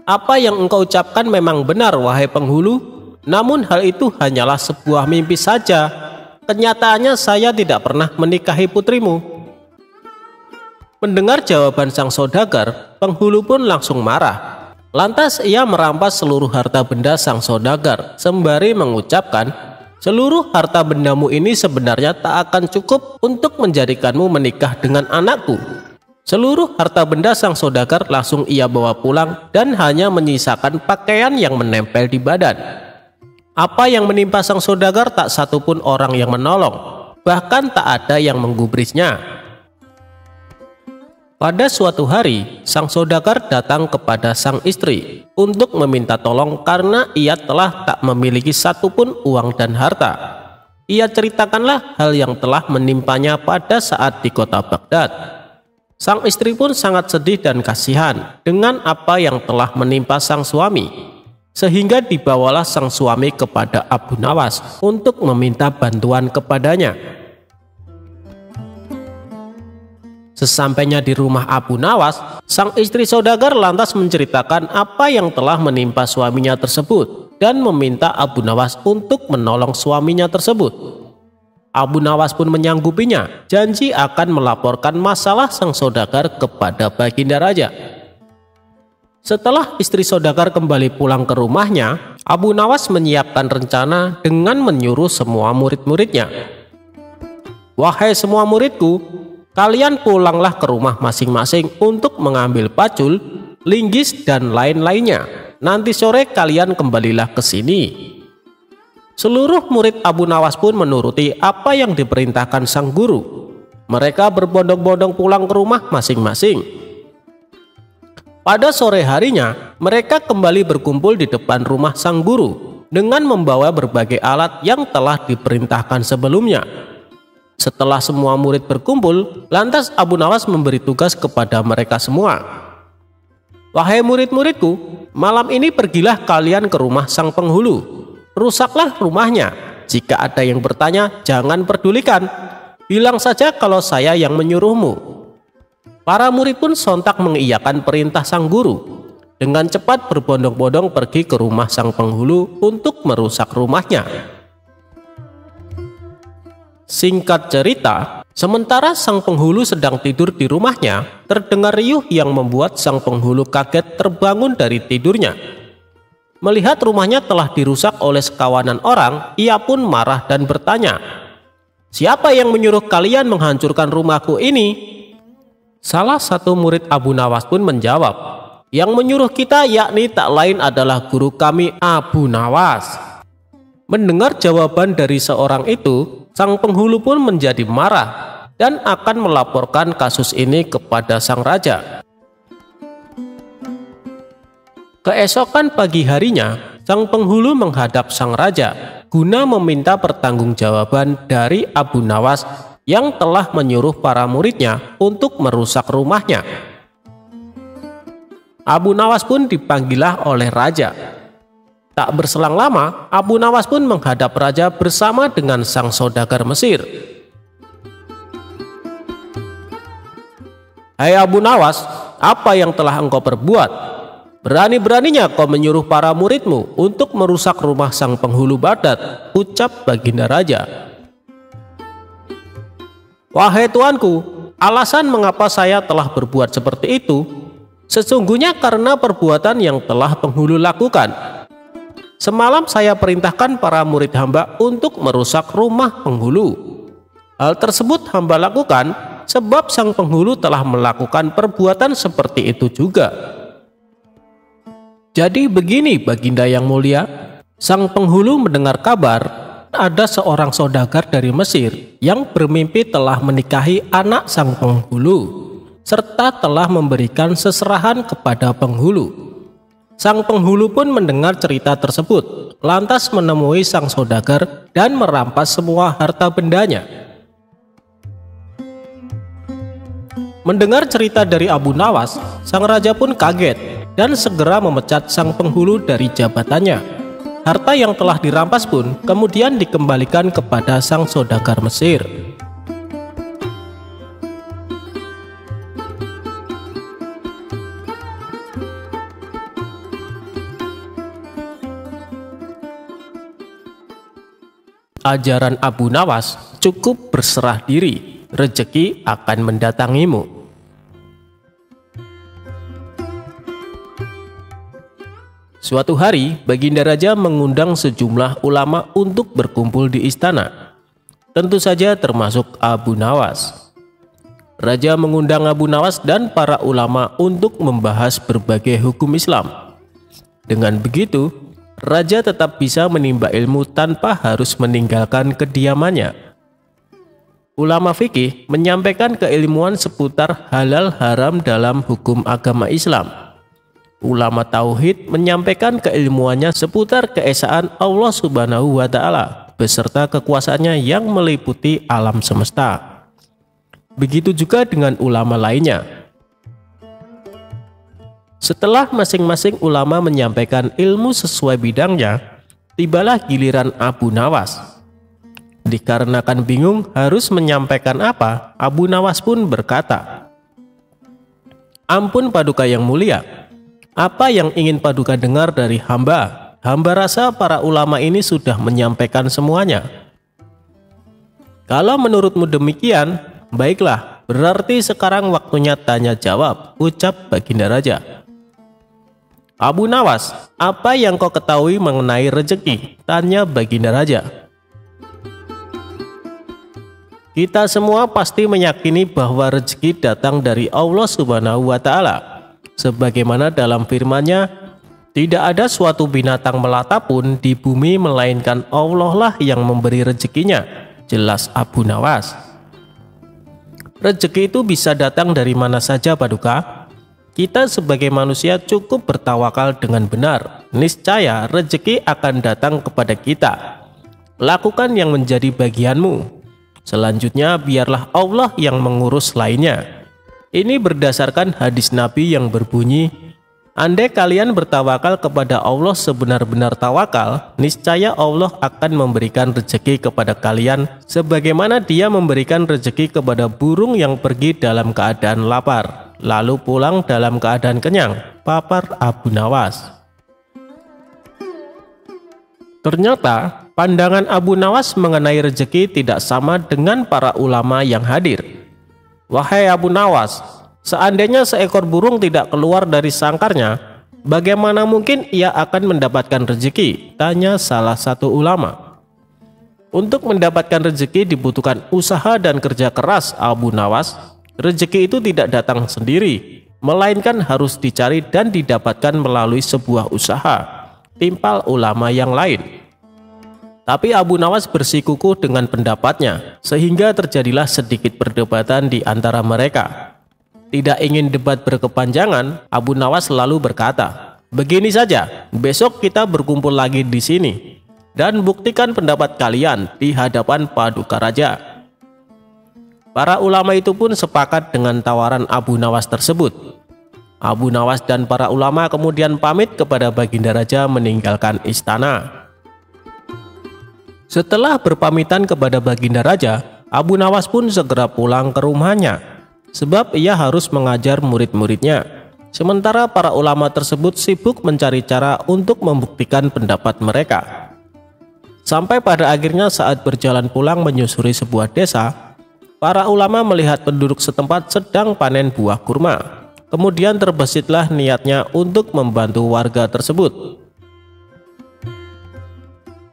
"Apa yang engkau ucapkan memang benar, wahai penghulu. Namun hal itu hanyalah sebuah mimpi saja. Kenyataannya saya tidak pernah menikahi putrimu." Mendengar jawaban sang saudagar, penghulu pun langsung marah. Lantas ia merampas seluruh harta benda sang saudagar, sembari mengucapkan, "Seluruh harta bendamu ini sebenarnya tak akan cukup untuk menjadikanmu menikah dengan anakku." Seluruh harta benda sang saudagar langsung ia bawa pulang dan hanya menyisakan pakaian yang menempel di badan. Apa yang menimpa sang saudagar tak satupun orang yang menolong. bahkan tak ada yang menggubrisnya. Pada suatu hari, sang saudagar datang kepada sang istri untuk meminta tolong karena ia telah tak memiliki satupun uang dan harta. Ia ceritakanlah hal yang telah menimpanya pada saat di kota Baghdad. Sang istri pun sangat sedih dan kasihan dengan apa yang telah menimpa sang suami, sehingga dibawalah sang suami kepada Abu Nawas untuk meminta bantuan kepadanya. Sesampainya di rumah Abu Nawas, sang istri saudagar lantas menceritakan apa yang telah menimpa suaminya tersebut dan meminta Abu Nawas untuk menolong suaminya tersebut. Abu Nawas pun menyanggupinya, janji akan melaporkan masalah sang saudagar kepada Baginda Raja. Setelah istri saudagar kembali pulang ke rumahnya, Abu Nawas menyiapkan rencana dengan menyuruh semua murid-muridnya. "Wahai semua muridku, kalian pulanglah ke rumah masing-masing untuk mengambil pacul, linggis, dan lain-lainnya. Nanti sore kalian kembalilah ke sini." Seluruh murid Abu Nawas pun menuruti apa yang diperintahkan sang guru. Mereka berbondong-bondong pulang ke rumah masing-masing. Pada sore harinya, mereka kembali berkumpul di depan rumah sang guru dengan membawa berbagai alat yang telah diperintahkan sebelumnya. Setelah semua murid berkumpul, lantas Abu Nawas memberi tugas kepada mereka semua. "Wahai murid-muridku, malam ini pergilah kalian ke rumah sang penghulu. Rusaklah rumahnya. Jika ada yang bertanya, jangan pedulikan. Bilang saja kalau saya yang menyuruhmu." Para murid pun sontak mengiyakan perintah sang guru. Dengan cepat berbondong-bondong pergi ke rumah sang penghulu untuk merusak rumahnya. Singkat cerita, sementara sang penghulu sedang tidur di rumahnya, terdengar riuh yang membuat sang penghulu kaget terbangun dari tidurnya. Melihat rumahnya telah dirusak oleh sekawanan orang, ia pun marah dan bertanya, "Siapa yang menyuruh kalian menghancurkan rumahku ini?" Salah satu murid Abu Nawas pun menjawab, "Yang menyuruh kita yakni tak lain adalah guru kami Abu Nawas." Mendengar jawaban dari seorang itu, sang penghulu pun menjadi marah dan akan melaporkan kasus ini kepada sang raja. Keesokan pagi harinya, sang penghulu menghadap sang raja guna meminta pertanggungjawaban dari Abu Nawas yang telah menyuruh para muridnya untuk merusak rumahnya. Abu Nawas pun dipanggillah oleh raja. Tak berselang lama, Abu Nawas pun menghadap raja bersama dengan sang saudagar Mesir. "Hai Abu Nawas, apa yang telah engkau perbuat? Berani-beraninya kau menyuruh para muridmu untuk merusak rumah sang penghulu Baghdad," ucap Baginda Raja. "Wahai tuanku, alasan mengapa saya telah berbuat seperti itu sesungguhnya karena perbuatan yang telah penghulu lakukan. Semalam saya perintahkan para murid hamba untuk merusak rumah penghulu. Hal tersebut hamba lakukan sebab sang penghulu telah melakukan perbuatan seperti itu juga. Jadi begini Baginda yang mulia, sang penghulu mendengar kabar ada seorang saudagar dari Mesir yang bermimpi telah menikahi anak sang penghulu, serta telah memberikan seserahan kepada penghulu. Sang penghulu pun mendengar cerita tersebut, lantas menemui sang saudagar dan merampas semua harta bendanya. Mendengar cerita dari Abu Nawas, sang raja pun kaget dan segera memecat sang penghulu dari jabatannya. Harta yang telah dirampas pun kemudian dikembalikan kepada sang saudagar Mesir. Ajaran Abu Nawas cukup berserah diri, rezeki akan mendatangimu. Suatu hari, Baginda Raja mengundang sejumlah ulama untuk berkumpul di istana. Tentu saja termasuk Abu Nawas. Raja mengundang Abu Nawas dan para ulama untuk membahas berbagai hukum Islam. Dengan begitu, Raja tetap bisa menimba ilmu tanpa harus meninggalkan kediamannya. ulama fikih menyampaikan keilmuan seputar halal haram dalam hukum agama Islam. Ulama tauhid menyampaikan keilmuannya seputar keesaan Allah Subhanahu wa Ta'ala beserta kekuasaannya yang meliputi alam semesta. Begitu juga dengan ulama lainnya. Setelah masing-masing ulama menyampaikan ilmu sesuai bidangnya, tibalah giliran Abu Nawas. Dikarenakan bingung harus menyampaikan apa, Abu Nawas pun berkata, "Ampun Paduka yang mulia, apa yang ingin Paduka dengar dari hamba? Hamba rasa para ulama ini sudah menyampaikan semuanya." "Kalau menurutmu demikian, baiklah, berarti sekarang waktunya tanya jawab," ucap Baginda Raja. "Abu Nawas, apa yang kau ketahui mengenai rezeki?" tanya Baginda Raja. "Kita semua pasti meyakini bahwa rezeki datang dari Allah Subhanahu wa Ta'ala. Sebagaimana dalam firman-Nya, tidak ada suatu binatang melata pun di bumi melainkan Allah lah yang memberi rezekinya," jelas Abu Nawas. "Rezeki itu bisa datang dari mana saja Paduka. Kita sebagai manusia cukup bertawakal dengan benar. Niscaya rezeki akan datang kepada kita. Lakukan yang menjadi bagianmu. Selanjutnya biarlah Allah yang mengurus lainnya." Ini berdasarkan hadis Nabi yang berbunyi, "Andai kalian bertawakal kepada Allah sebenar-benar tawakal, niscaya Allah akan memberikan rezeki kepada kalian sebagaimana Dia memberikan rezeki kepada burung yang pergi dalam keadaan lapar, lalu pulang dalam keadaan kenyang," papar Abu Nawas. Ternyata pandangan Abu Nawas mengenai rezeki tidak sama dengan para ulama yang hadir. "Wahai Abu Nawas, seandainya seekor burung tidak keluar dari sangkarnya, bagaimana mungkin ia akan mendapatkan rezeki?" tanya salah satu ulama. "Untuk mendapatkan rezeki dibutuhkan usaha dan kerja keras Abu Nawas. Rezeki itu tidak datang sendiri, melainkan harus dicari dan didapatkan melalui sebuah usaha," timpal ulama yang lain. Tapi Abu Nawas bersikukuh dengan pendapatnya, sehingga terjadilah sedikit perdebatan di antara mereka. Tidak ingin debat berkepanjangan, Abu Nawas lalu berkata, "Begini saja, besok kita berkumpul lagi di sini dan buktikan pendapat kalian di hadapan Paduka Raja." Para ulama itu pun sepakat dengan tawaran Abu Nawas tersebut. Abu Nawas dan para ulama kemudian pamit kepada Baginda Raja meninggalkan istana. Setelah berpamitan kepada Baginda Raja, Abu Nawas pun segera pulang ke rumahnya, sebab ia harus mengajar murid-muridnya. Sementara para ulama tersebut sibuk mencari cara untuk membuktikan pendapat mereka. Sampai pada akhirnya saat berjalan pulang menyusuri sebuah desa, para ulama melihat penduduk setempat sedang panen buah kurma. Kemudian terbesitlah niatnya untuk membantu warga tersebut.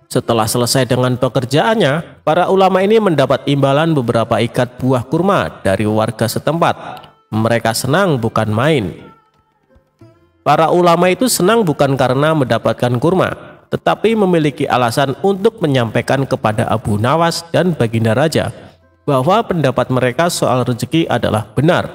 Setelah selesai dengan pekerjaannya, para ulama ini mendapat imbalan beberapa ikat buah kurma dari warga setempat. Mereka senang bukan main. Para ulama itu senang bukan karena mendapatkan kurma, tetapi memiliki alasan untuk menyampaikan kepada Abu Nawas dan Baginda Raja bahwa pendapat mereka soal rezeki adalah benar.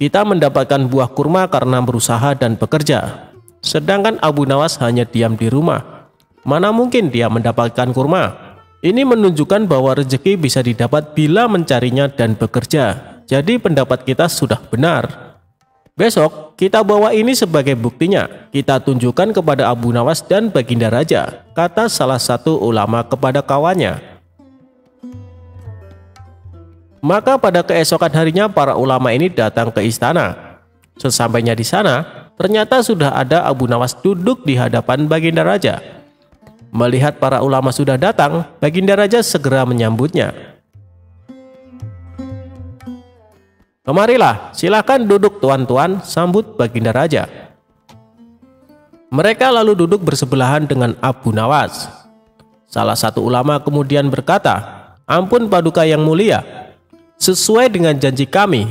Kita mendapatkan buah kurma karena berusaha dan bekerja, sedangkan Abu Nawas hanya diam di rumah. Mana mungkin dia mendapatkan kurma? Ini menunjukkan bahwa rezeki bisa didapat bila mencarinya dan bekerja. Jadi pendapat kita sudah benar. Besok kita bawa ini sebagai buktinya. Kita tunjukkan kepada Abu Nawas dan Baginda Raja, kata salah satu ulama kepada kawannya. Maka pada keesokan harinya para ulama ini datang ke istana. Sesampainya di sana, ternyata sudah ada Abu Nawas duduk di hadapan Baginda Raja. Melihat para ulama sudah datang, Baginda Raja segera menyambutnya. "Kemarilah, silakan duduk tuan-tuan," sambut Baginda Raja. Mereka lalu duduk bersebelahan dengan Abu Nawas. Salah satu ulama kemudian berkata, "Ampun Paduka yang mulia, sesuai dengan janji kami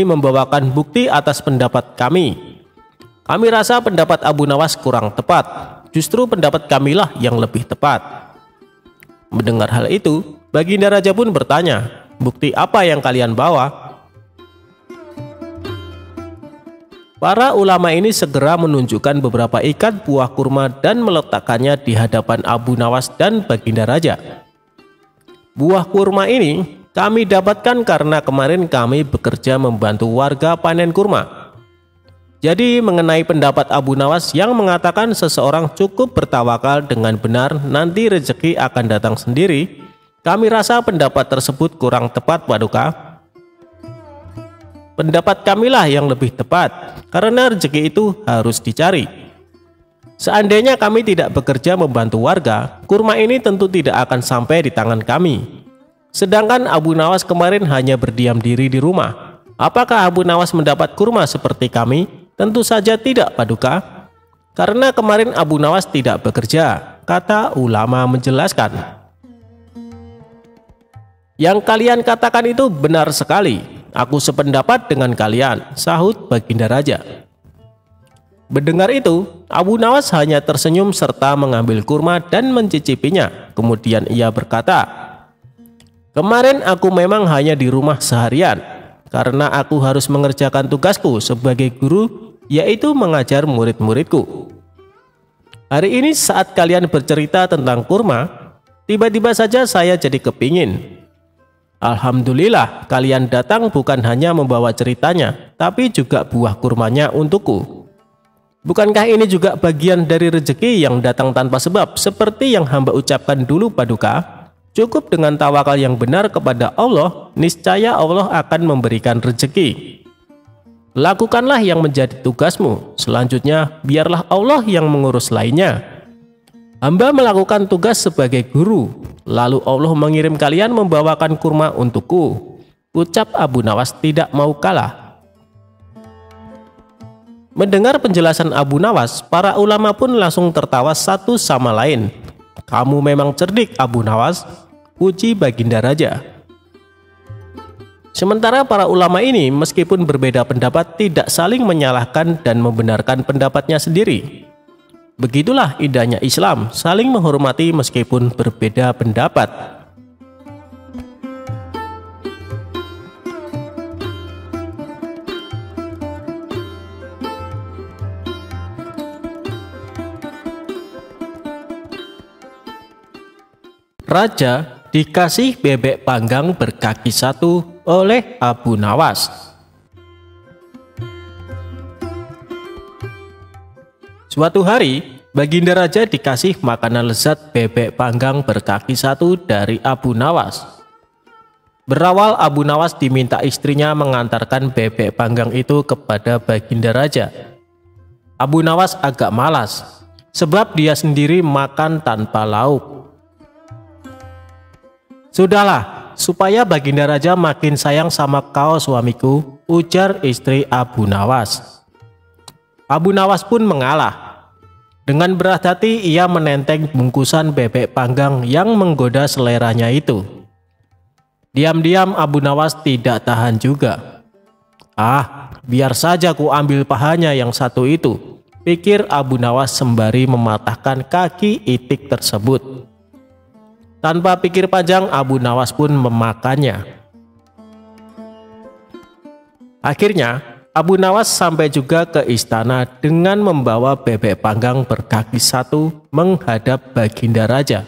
membawakan bukti atas pendapat kami. Kami rasa pendapat Abu Nawas kurang tepat. Justru pendapat kamilah yang lebih tepat." Mendengar hal itu, Baginda Raja pun bertanya, "Bukti apa yang kalian bawa?" Para ulama ini segera menunjukkan beberapa ikat buah kurma dan meletakkannya di hadapan Abu Nawas dan Baginda Raja. "Buah kurma ini kami dapatkan karena kemarin kami bekerja membantu warga panen kurma. Jadi mengenai pendapat Abu Nawas yang mengatakan seseorang cukup bertawakal dengan benar nanti rezeki akan datang sendiri, kami rasa pendapat tersebut kurang tepat, Paduka. Pendapat kamilah yang lebih tepat, karena rezeki itu harus dicari. Seandainya kami tidak bekerja membantu warga, kurma ini tentu tidak akan sampai di tangan kami. Sedangkan Abu Nawas kemarin hanya berdiam diri di rumah. Apakah Abu Nawas mendapat kurma seperti kami? Tentu saja tidak, Paduka. Karena kemarin Abu Nawas tidak bekerja," kata ulama menjelaskan. "Yang kalian katakan itu benar sekali. Aku sependapat dengan kalian," sahut Baginda Raja. Mendengar itu, Abu Nawas hanya tersenyum serta mengambil kurma dan mencicipinya. Kemudian ia berkata, "Kemarin aku memang hanya di rumah seharian, karena aku harus mengerjakan tugasku sebagai guru, yaitu mengajar murid-muridku. Hari ini saat kalian bercerita tentang kurma, tiba-tiba saja saya jadi kepingin. Alhamdulillah kalian datang bukan hanya membawa ceritanya, tapi juga buah kurmanya untukku. Bukankah ini juga bagian dari rezeki yang datang tanpa sebab, seperti yang hamba ucapkan dulu, Paduka? Cukup dengan tawakal yang benar kepada Allah, niscaya Allah akan memberikan rezeki. Lakukanlah yang menjadi tugasmu, selanjutnya biarlah Allah yang mengurus lainnya. Hamba melakukan tugas sebagai guru, lalu Allah mengirim kalian membawakan kurma untukku," ucap Abu Nawas tidak mau kalah. Mendengar penjelasan Abu Nawas, para ulama pun langsung tertawa satu sama lain. "Kamu memang cerdik, Abu Nawas," puji Baginda Raja. Sementara para ulama ini meskipun berbeda pendapat tidak saling menyalahkan dan membenarkan pendapatnya sendiri. Begitulah indahnya Islam, saling menghormati meskipun berbeda pendapat. Raja dikasih bebek panggang berkaki satu oleh Abu Nawas. Suatu hari, Baginda Raja dikasih makanan lezat bebek panggang berkaki satu dari Abu Nawas. Berawal Abu Nawas diminta istrinya mengantarkan bebek panggang itu kepada Baginda Raja. Abu Nawas agak malas, sebab dia sendiri makan tanpa lauk. "Sudahlah, supaya Baginda Raja makin sayang sama kau suamiku," ujar istri Abu Nawas. Abu Nawas pun mengalah. Dengan berat hati ia menenteng bungkusan bebek panggang yang menggoda seleranya itu. Diam-diam Abu Nawas tidak tahan juga. Biar saja ku ambil pahanya yang satu itu," pikir Abu Nawas sembari mematahkan kaki itik tersebut. Tanpa pikir panjang, Abu Nawas pun memakannya. Akhirnya Abu Nawas sampai juga ke istana dengan membawa bebek panggang berkaki satu menghadap Baginda Raja.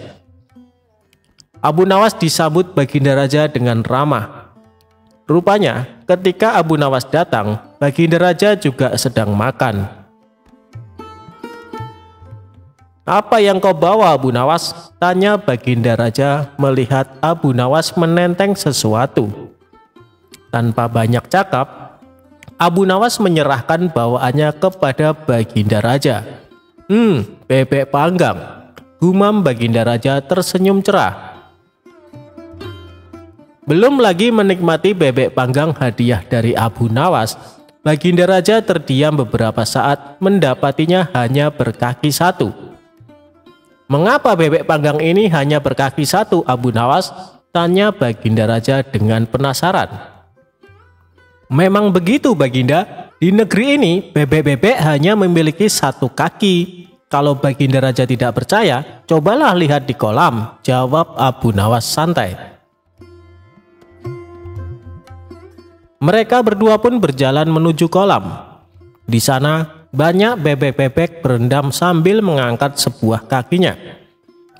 Abu Nawas disambut Baginda Raja dengan ramah. Rupanya ketika Abu Nawas datang, Baginda Raja juga sedang makan. "Apa yang kau bawa, Abu Nawas?" tanya Baginda Raja melihat Abu Nawas menenteng sesuatu. Tanpa banyak cakap, Abu Nawas menyerahkan bawaannya kepada Baginda Raja. Bebek panggang," gumam Baginda Raja tersenyum cerah. Belum lagi menikmati bebek panggang hadiah dari Abu Nawas, Baginda Raja terdiam beberapa saat mendapatinya hanya berkaki satu. "Mengapa bebek panggang ini hanya berkaki satu, Abu Nawas?" tanya Baginda Raja dengan penasaran. "Memang begitu, Baginda. Di negeri ini bebek-bebek hanya memiliki satu kaki. Kalau Baginda Raja tidak percaya, cobalah lihat di kolam," jawab Abu Nawas santai. Mereka berdua pun berjalan menuju kolam. Di sana banyak bebek-bebek berendam sambil mengangkat sebuah kakinya,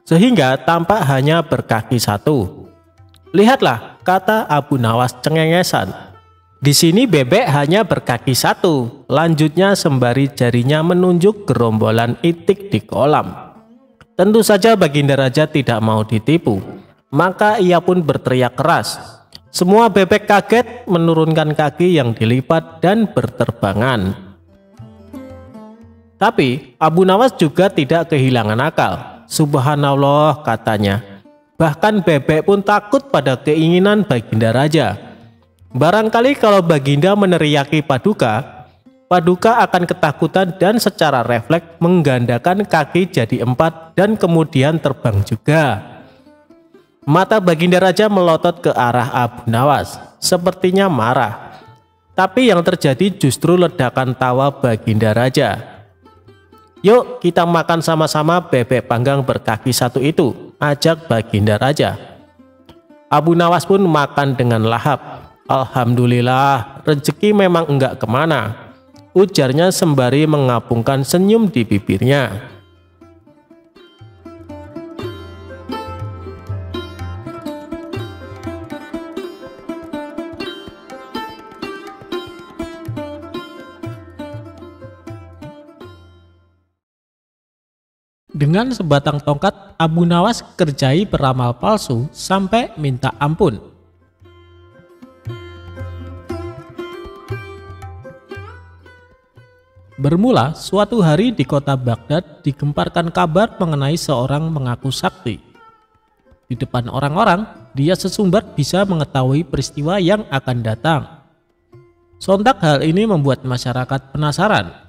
sehingga tampak hanya berkaki satu. "Lihatlah," kata Abu Nawas cengengesan. "Di sini bebek hanya berkaki satu," lanjutnya sembari jarinya menunjuk gerombolan itik di kolam. Tentu saja Baginda Raja tidak mau ditipu, maka ia pun berteriak keras. Semua bebek kaget menurunkan kaki yang dilipat dan berterbangan. Tapi Abu Nawas juga tidak kehilangan akal. "Subhanallah," katanya. "Bahkan bebek pun takut pada keinginan Baginda Raja. Barangkali kalau Baginda meneriaki Paduka, Paduka akan ketakutan dan secara refleks menggandakan kaki jadi 4 dan kemudian terbang juga." Mata Baginda Raja melotot ke arah Abu Nawas, sepertinya marah. Tapi yang terjadi justru ledakan tawa Baginda Raja. "Yuk kita makan sama-sama bebek panggang berkaki satu itu," ajak Baginda Raja. Abu Nawas pun makan dengan lahap. "Alhamdulillah, rezeki memang enggak kemana," ujarnya sembari mengapungkan senyum di bibirnya. Dengan sebatang tongkat, Abu Nawas kerjai peramal palsu sampai minta ampun. Bermula suatu hari di kota Baghdad digemparkan kabar mengenai seorang mengaku sakti. Di depan orang-orang, dia sesumbar bisa mengetahui peristiwa yang akan datang. Sontak hal ini membuat masyarakat penasaran.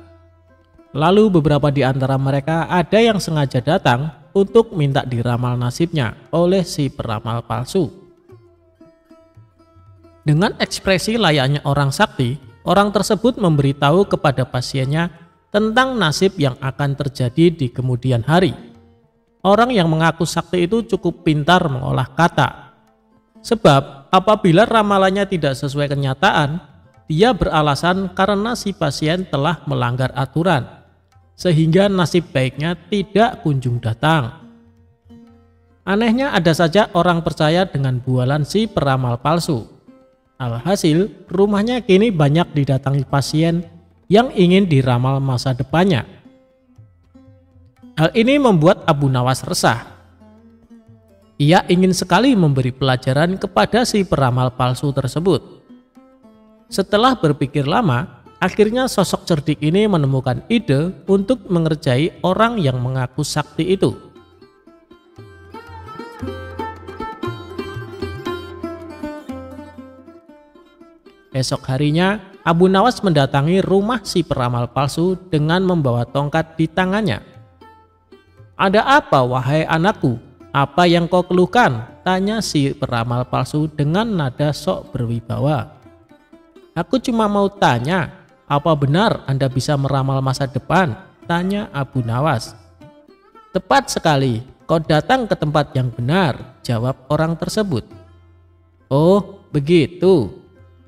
Lalu beberapa di antara mereka ada yang sengaja datang untuk minta diramal nasibnya oleh si peramal palsu. Dengan ekspresi layaknya orang sakti, orang tersebut memberitahu kepada pasiennya tentang nasib yang akan terjadi di kemudian hari. Orang yang mengaku sakti itu cukup pintar mengolah kata. Sebab apabila ramalannya tidak sesuai kenyataan, dia beralasan karena si pasien telah melanggar aturan, sehingga nasib baiknya tidak kunjung datang. Anehnya ada saja orang percaya dengan bualan si peramal palsu. Alhasil, rumahnya kini banyak didatangi pasien yang ingin diramal masa depannya. Hal ini membuat Abu Nawas resah. Ia ingin sekali memberi pelajaran kepada si peramal palsu tersebut. Setelah berpikir lama, akhirnya sosok cerdik ini menemukan ide untuk mengerjai orang yang mengaku sakti itu. Esok harinya, Abu Nawas mendatangi rumah si peramal palsu dengan membawa tongkat di tangannya. "Ada apa, wahai anakku? Apa yang kau keluhkan?" tanya si peramal palsu dengan nada sok berwibawa. "Aku cuma mau tanya, apa benar Anda bisa meramal masa depan?" tanya Abu Nawas. "Tepat sekali, kau datang ke tempat yang benar," jawab orang tersebut. "Oh, begitu.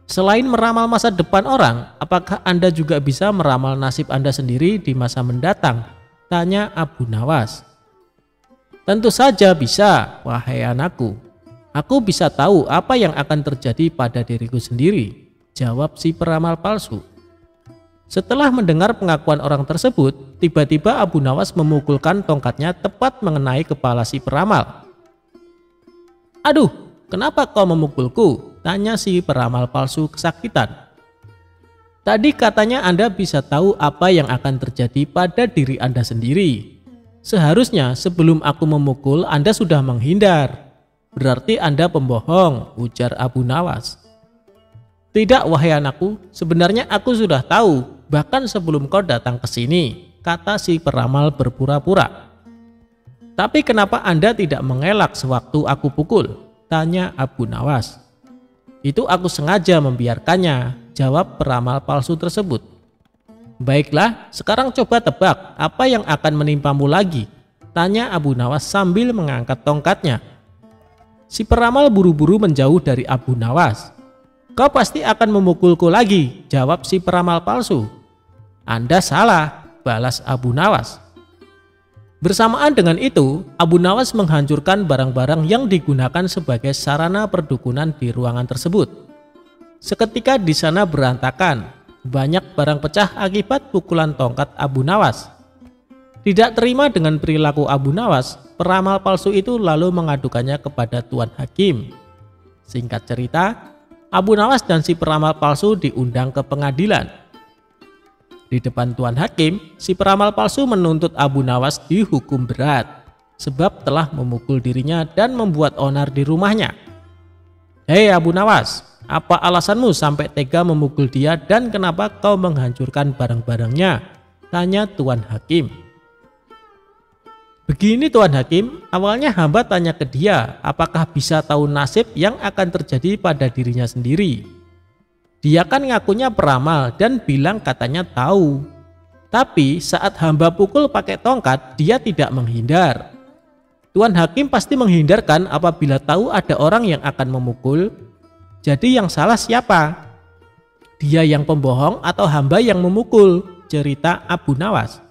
Selain meramal masa depan orang, apakah Anda juga bisa meramal nasib Anda sendiri di masa mendatang?" tanya Abu Nawas. "Tentu saja bisa, wahai anakku. Aku bisa tahu apa yang akan terjadi pada diriku sendiri," jawab si peramal palsu. Setelah mendengar pengakuan orang tersebut, tiba-tiba Abu Nawas memukulkan tongkatnya tepat mengenai kepala si peramal. "Aduh, kenapa kau memukulku?" tanya si peramal palsu kesakitan. "Tadi katanya Anda bisa tahu apa yang akan terjadi pada diri Anda sendiri. Seharusnya sebelum aku memukul Anda sudah menghindar. Berarti Anda pembohong," ujar Abu Nawas. "Tidak, wahai anakku, sebenarnya aku sudah tahu bahkan sebelum kau datang ke sini," kata si peramal berpura-pura. "Tapi kenapa Anda tidak mengelak sewaktu aku pukul?" tanya Abu Nawas. "Itu aku sengaja membiarkannya," jawab peramal palsu tersebut. "Baiklah, sekarang coba tebak apa yang akan menimpamu lagi," tanya Abu Nawas sambil mengangkat tongkatnya. Si peramal buru-buru menjauh dari Abu Nawas. Kau pasti akan memukulku lagi, jawab si peramal palsu. Anda salah, balas Abu Nawas. Bersamaan dengan itu, Abu Nawas menghancurkan barang-barang yang digunakan sebagai sarana perdukunan di ruangan tersebut. Seketika di sana berantakan, banyak barang pecah akibat pukulan tongkat Abu Nawas. Tidak terima dengan perilaku Abu Nawas, peramal palsu itu lalu mengadukannya kepada Tuan Hakim. Singkat cerita, Abu Nawas dan si peramal palsu diundang ke pengadilan. Di depan Tuan Hakim, si peramal palsu menuntut Abu Nawas dihukum berat sebab telah memukul dirinya dan membuat onar di rumahnya. Hei Abu Nawas, apa alasanmu sampai tega memukul dia dan kenapa kau menghancurkan barang-barangnya? Tanya Tuan Hakim. Begini Tuan Hakim, awalnya hamba tanya ke dia apakah bisa tahu nasib yang akan terjadi pada dirinya sendiri. Dia kan ngakunya peramal dan bilang katanya tahu. Tapi saat hamba pukul pakai tongkat, dia tidak menghindar. Tuan Hakim pasti menghindarkan apabila tahu ada orang yang akan memukul. Jadi yang salah siapa? Dia yang pembohong atau hamba yang memukul? Cerita Abu Nawas.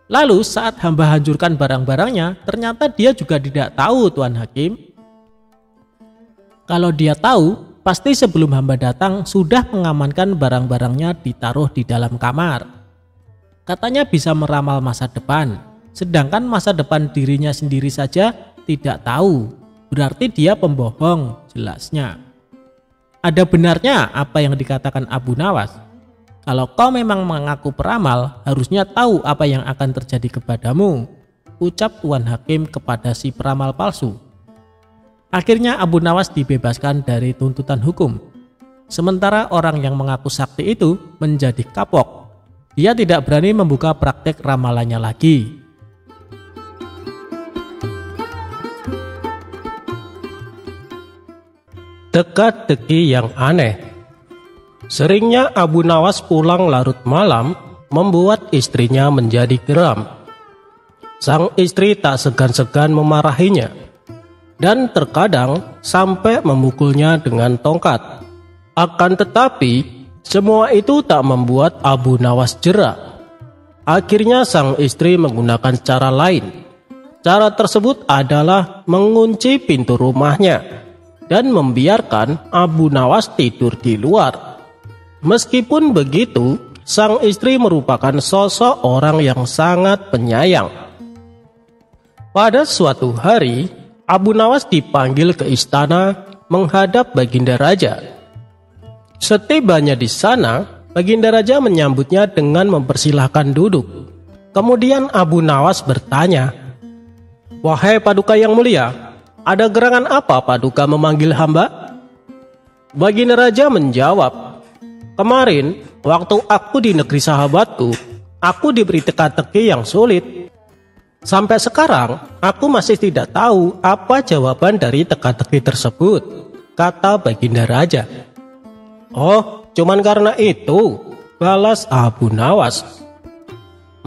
Lalu saat hamba hancurkan barang-barangnya, ternyata dia juga tidak tahu Tuan Hakim. Kalau dia tahu, pasti sebelum hamba datang sudah mengamankan barang-barangnya ditaruh di dalam kamar. Katanya bisa meramal masa depan, sedangkan masa depan dirinya sendiri saja tidak tahu. Berarti dia pembohong, jelasnya. Ada benarnya apa yang dikatakan Abu Nawas? Kalau kau memang mengaku peramal, harusnya tahu apa yang akan terjadi kepadamu, ucap Tuan Hakim kepada si peramal palsu. Akhirnya Abu Nawas dibebaskan dari tuntutan hukum. Sementara orang yang mengaku sakti itu menjadi kapok. Dia tidak berani membuka praktek ramalannya lagi. Teka-teki yang aneh. Seringnya Abu Nawas pulang larut malam membuat istrinya menjadi geram. Sang istri tak segan-segan memarahinya dan terkadang sampai memukulnya dengan tongkat. Akan tetapi, semua itu tak membuat Abu Nawas jera. Akhirnya sang istri menggunakan cara lain. Cara tersebut adalah mengunci pintu rumahnya dan membiarkan Abu Nawas tidur di luar. Meskipun begitu, sang istri merupakan sosok orang yang sangat penyayang. Pada suatu hari, Abu Nawas dipanggil ke istana menghadap Baginda Raja. Setibanya di sana, Baginda Raja menyambutnya dengan mempersilahkan duduk. Kemudian Abu Nawas bertanya, "Wahai Paduka yang mulia, ada gerangan apa Paduka memanggil hamba?" Baginda Raja menjawab, "Kemarin, waktu aku di negeri sahabatku, aku diberi teka-teki yang sulit. Sampai sekarang, aku masih tidak tahu apa jawaban dari teka-teki tersebut," kata Baginda Raja. "Oh, cuman karena itu," balas Abu Nawas.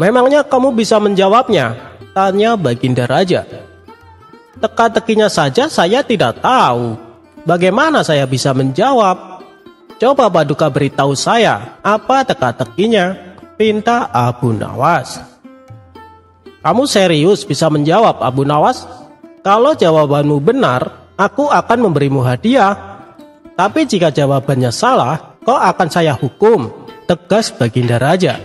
"Memangnya kamu bisa menjawabnya?" tanya Baginda Raja. "Teka-tekinya saja saya tidak tahu. Bagaimana saya bisa menjawab? Coba Paduka beritahu saya apa teka-tekinya," pinta Abu Nawas. "Kamu serius bisa menjawab Abu Nawas? Kalau jawabanmu benar, aku akan memberimu hadiah. Tapi jika jawabannya salah, kau akan saya hukum," tegas Baginda Raja.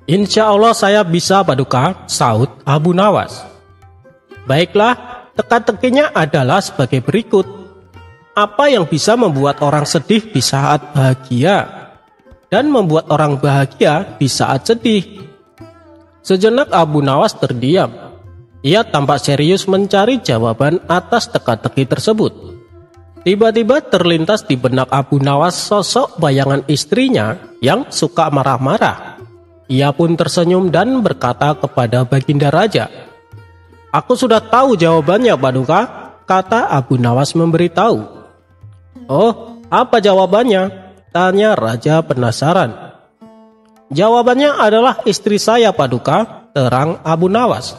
"Insya Allah saya bisa Paduka," saut Abu Nawas. "Baiklah, teka-tekinya adalah sebagai berikut. Apa yang bisa membuat orang sedih di saat bahagia dan membuat orang bahagia di saat sedih?" Sejenak Abu Nawas terdiam. Ia tampak serius mencari jawaban atas teka-teki tersebut. Tiba-tiba terlintas di benak Abu Nawas sosok bayangan istrinya yang suka marah-marah. Ia pun tersenyum dan berkata kepada Baginda Raja, "Aku sudah tahu jawabannya Paduka," kata Abu Nawas memberitahu. "Oh, apa jawabannya?" tanya Raja penasaran. "Jawabannya adalah istri saya Paduka," terang Abu Nawas.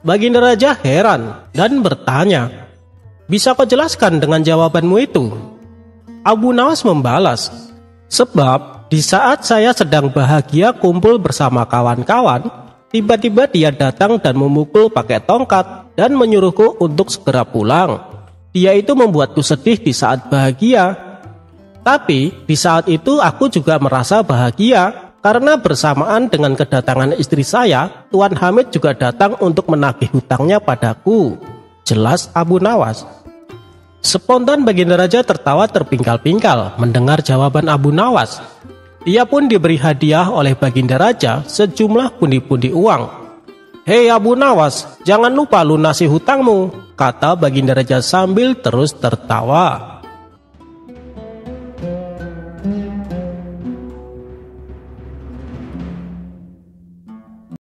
Baginda Raja heran dan bertanya, "Bisa kau jelaskan dengan jawabanmu itu?" Abu Nawas membalas, "Sebab di saat saya sedang bahagia kumpul bersama kawan-kawan, tiba-tiba dia datang dan memukul pakai tongkat dan menyuruhku untuk segera pulang. Dia itu membuatku sedih di saat bahagia. Tapi di saat itu aku juga merasa bahagia karena bersamaan dengan kedatangan istri saya, Tuan Hamid juga datang untuk menagih hutangnya padaku," jelas Abu Nawas. Spontan Baginda Raja tertawa terpingkal-pingkal mendengar jawaban Abu Nawas. Ia pun diberi hadiah oleh Baginda Raja sejumlah pundi-pundi uang. "Hei Abu Nawas, jangan lupa lunasi hutangmu," kata Baginda Raja sambil terus tertawa.